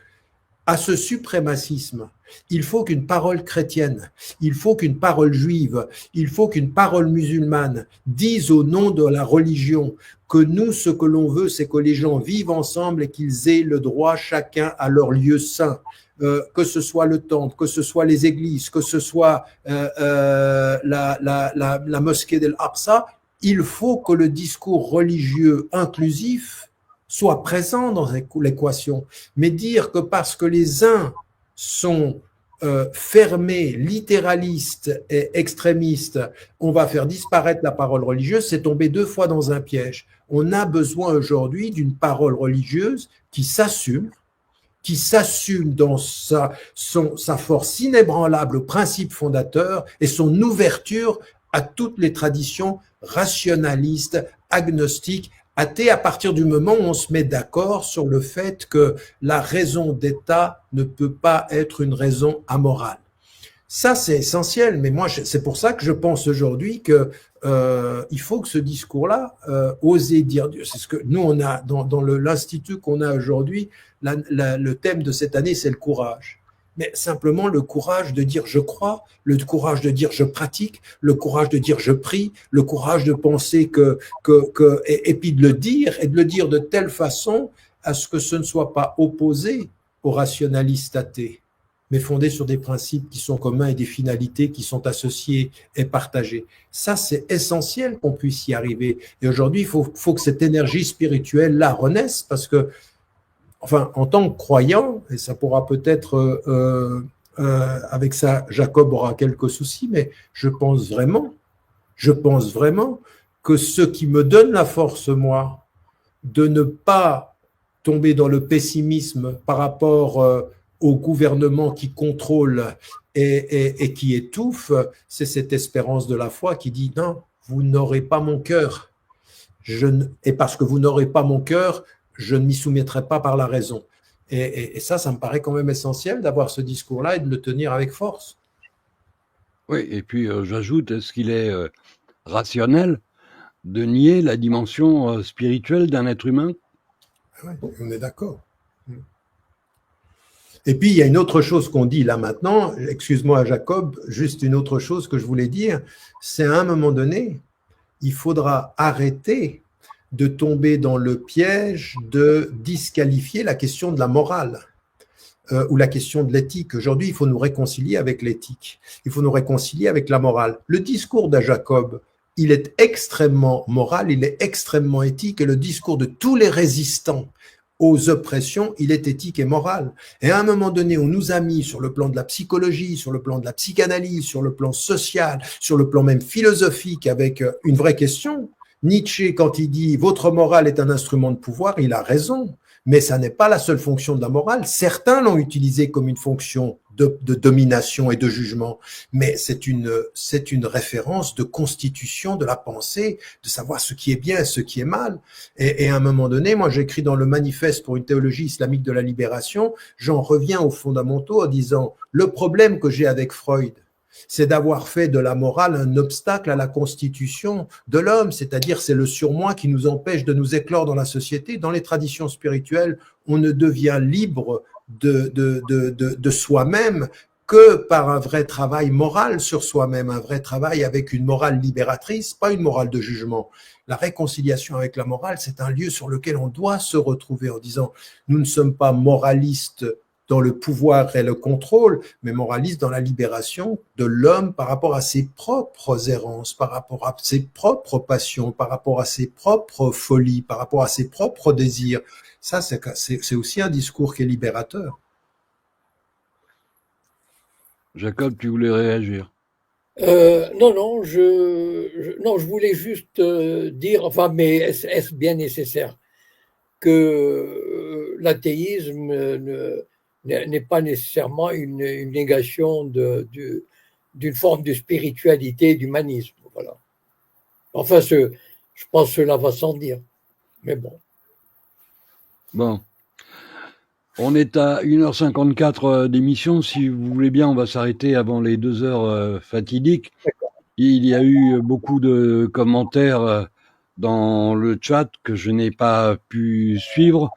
à ce suprémacisme, il faut qu'une parole chrétienne, il faut qu'une parole juive, il faut qu'une parole musulmane dise au nom de la religion que nous, ce que l'on veut, c'est que les gens vivent ensemble et qu'ils aient le droit chacun à leur lieu saint. Que ce soit le temple, que ce soit les églises, que ce soit la mosquée d'Al-Aqsa, il faut que le discours religieux inclusif soit présent dans l'équation. Mais dire que parce que les uns sont fermés, littéralistes et extrémistes, on va faire disparaître la parole religieuse, c'est tomber deux fois dans un piège. On a besoin aujourd'hui d'une parole religieuse qui s'assume dans sa force inébranlable au principe fondateur et son ouverture à toutes les traditions rationalistes, agnostiques, athées, à partir du moment où on se met d'accord sur le fait que la raison d'État ne peut pas être une raison amorale. Ça, c'est essentiel, mais moi, c'est pour ça que je pense aujourd'hui que il faut que ce discours-là, oser dire, c'est ce que nous, on a dans l'institut qu'on a aujourd'hui, le thème de cette année, c'est le courage. Mais simplement le courage de dire je crois, le courage de dire je pratique, le courage de dire je prie, le courage de penser et puis de le dire, et de le dire de telle façon à ce que ce ne soit pas opposé aux rationalistes athées, mais fondé sur des principes qui sont communs et des finalités qui sont associées et partagées. Ça, c'est essentiel qu'on puisse y arriver. Et aujourd'hui, il faut que cette énergie spirituelle-là renaisse, parce que, enfin, en tant que croyant, et ça pourra peut-être, avec ça, Jacob aura quelques soucis, mais je pense vraiment que ce qui me donne la force, moi, de ne pas tomber dans le pessimisme par rapport au gouvernement qui contrôle et qui étouffe, c'est cette espérance de la foi qui dit non, vous n'aurez pas mon cœur. Et parce que vous n'aurez pas mon cœur, je ne m'y soumettrai pas par la raison. Et ça me paraît quand même essentiel d'avoir ce discours-là et de le tenir avec force. Oui, et puis j'ajoute, est-ce qu'il est rationnel de nier la dimension spirituelle d'un être humain? Oui, on est d'accord. Et puis, il y a une autre chose qu'on dit là maintenant, excuse-moi Jacob, juste une autre chose que je voulais dire, c'est à un moment donné, il faudra arrêter de tomber dans le piège de disqualifier la question de la morale ou la question de l'éthique. Aujourd'hui, il faut nous réconcilier avec l'éthique, il faut nous réconcilier avec la morale. Le discours de Jacob, il est extrêmement moral, il est extrêmement éthique, et le discours de tous les résistants aux oppressions, il est éthique et moral. Et à un moment donné, on nous a mis sur le plan de la psychologie, sur le plan de la psychanalyse, sur le plan social, sur le plan même philosophique, avec une vraie question. Nietzsche, quand il dit « votre morale est un instrument de pouvoir », il a raison. Mais ça n'est pas la seule fonction de la morale. Certains l'ont utilisé comme une fonction de domination et de jugement, mais c'est une référence de constitution de la pensée, de savoir ce qui est bien et ce qui est mal. Et à un moment donné, moi j'écris dans le manifeste pour une théologie islamique de la libération, j'en reviens aux fondamentaux en disant le problème que j'ai avec Freud, c'est d'avoir fait de la morale un obstacle à la constitution de l'homme, c'est-à-dire c'est le surmoi qui nous empêche de nous éclore dans la société. Dans les traditions spirituelles, on ne devient libre de soi-même que par un vrai travail moral sur soi-même, un vrai travail avec une morale libératrice, pas une morale de jugement. La réconciliation avec la morale, c'est un lieu sur lequel on doit se retrouver en disant nous ne sommes pas moralistes dans le pouvoir et le contrôle, mais moraliste dans la libération de l'homme par rapport à ses propres errances, par rapport à ses propres passions, par rapport à ses propres folies, par rapport à ses propres désirs. Ça, c'est aussi un discours qui est libérateur. Jacob, tu voulais réagir? Non, non, je voulais juste dire, enfin, mais est-ce bien nécessaire que l'athéisme n'est pas nécessairement une négation d'une forme de spiritualité, d'humanisme. Voilà. Enfin, je pense que cela va sans dire. Mais bon. Bon. On est à 1h54 d'émission. Si vous voulez bien, on va s'arrêter avant les 2 heures fatidiques. Il y a eu beaucoup de commentaires dans le chat que je n'ai pas pu suivre.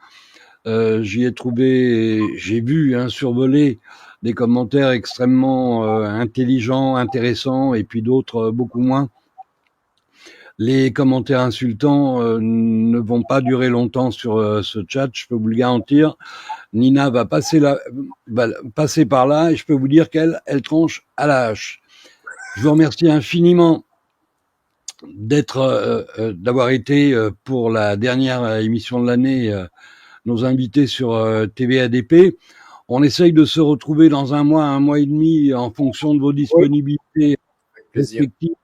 J'y ai trouvé, j'ai vu survoler des commentaires extrêmement intelligents, intéressants, et puis d'autres beaucoup moins. Les commentaires insultants ne vont pas durer longtemps sur ce chat, je peux vous le garantir. Nina va passer par là et je peux vous dire qu'elle tranche à la hache. Je vous remercie infiniment d'avoir été pour la dernière émission de l'année nos invités sur TV ADP. On essaye de se retrouver dans un mois et demi en fonction de vos disponibilités respectives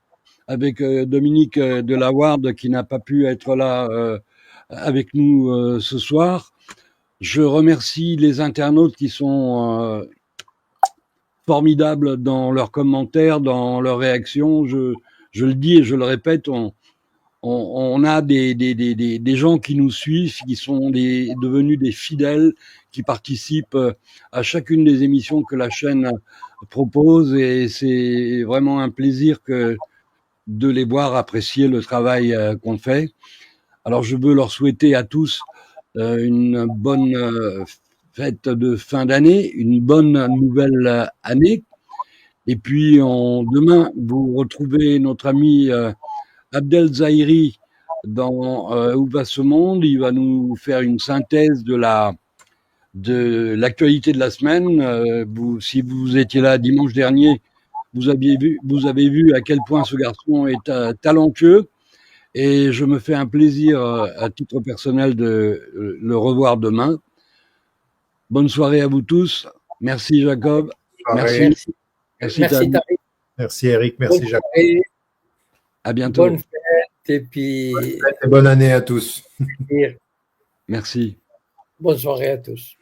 avec Dominique de la Ward qui n'a pas pu être là avec nous ce soir. Je remercie les internautes qui sont formidables dans leurs commentaires, dans leurs réactions. Je le dis et je le répète, on a des gens qui nous suivent, qui sont devenus des fidèles, qui participent à chacune des émissions que la chaîne propose, et c'est vraiment un plaisir de les voir apprécier le travail qu'on fait. Alors je veux leur souhaiter à tous une bonne fête de fin d'année, une bonne nouvelle année. Et puis demain, vous retrouvez notre ami Abdel Zahiri dans Où va ce monde. Il va nous faire une synthèse de l'actualité de la semaine. Si vous étiez là dimanche dernier, vous avez vu à quel point ce garçon est talentueux. Et je me fais un plaisir à titre personnel de le revoir demain. Bonne soirée à vous tous. Merci Jacob. Merci. Merci Tariq. Merci Eric. Merci Jacob. À bientôt. Bonne fête et puis bonne fête et bonne année à tous. Merci. Bonne soirée à tous.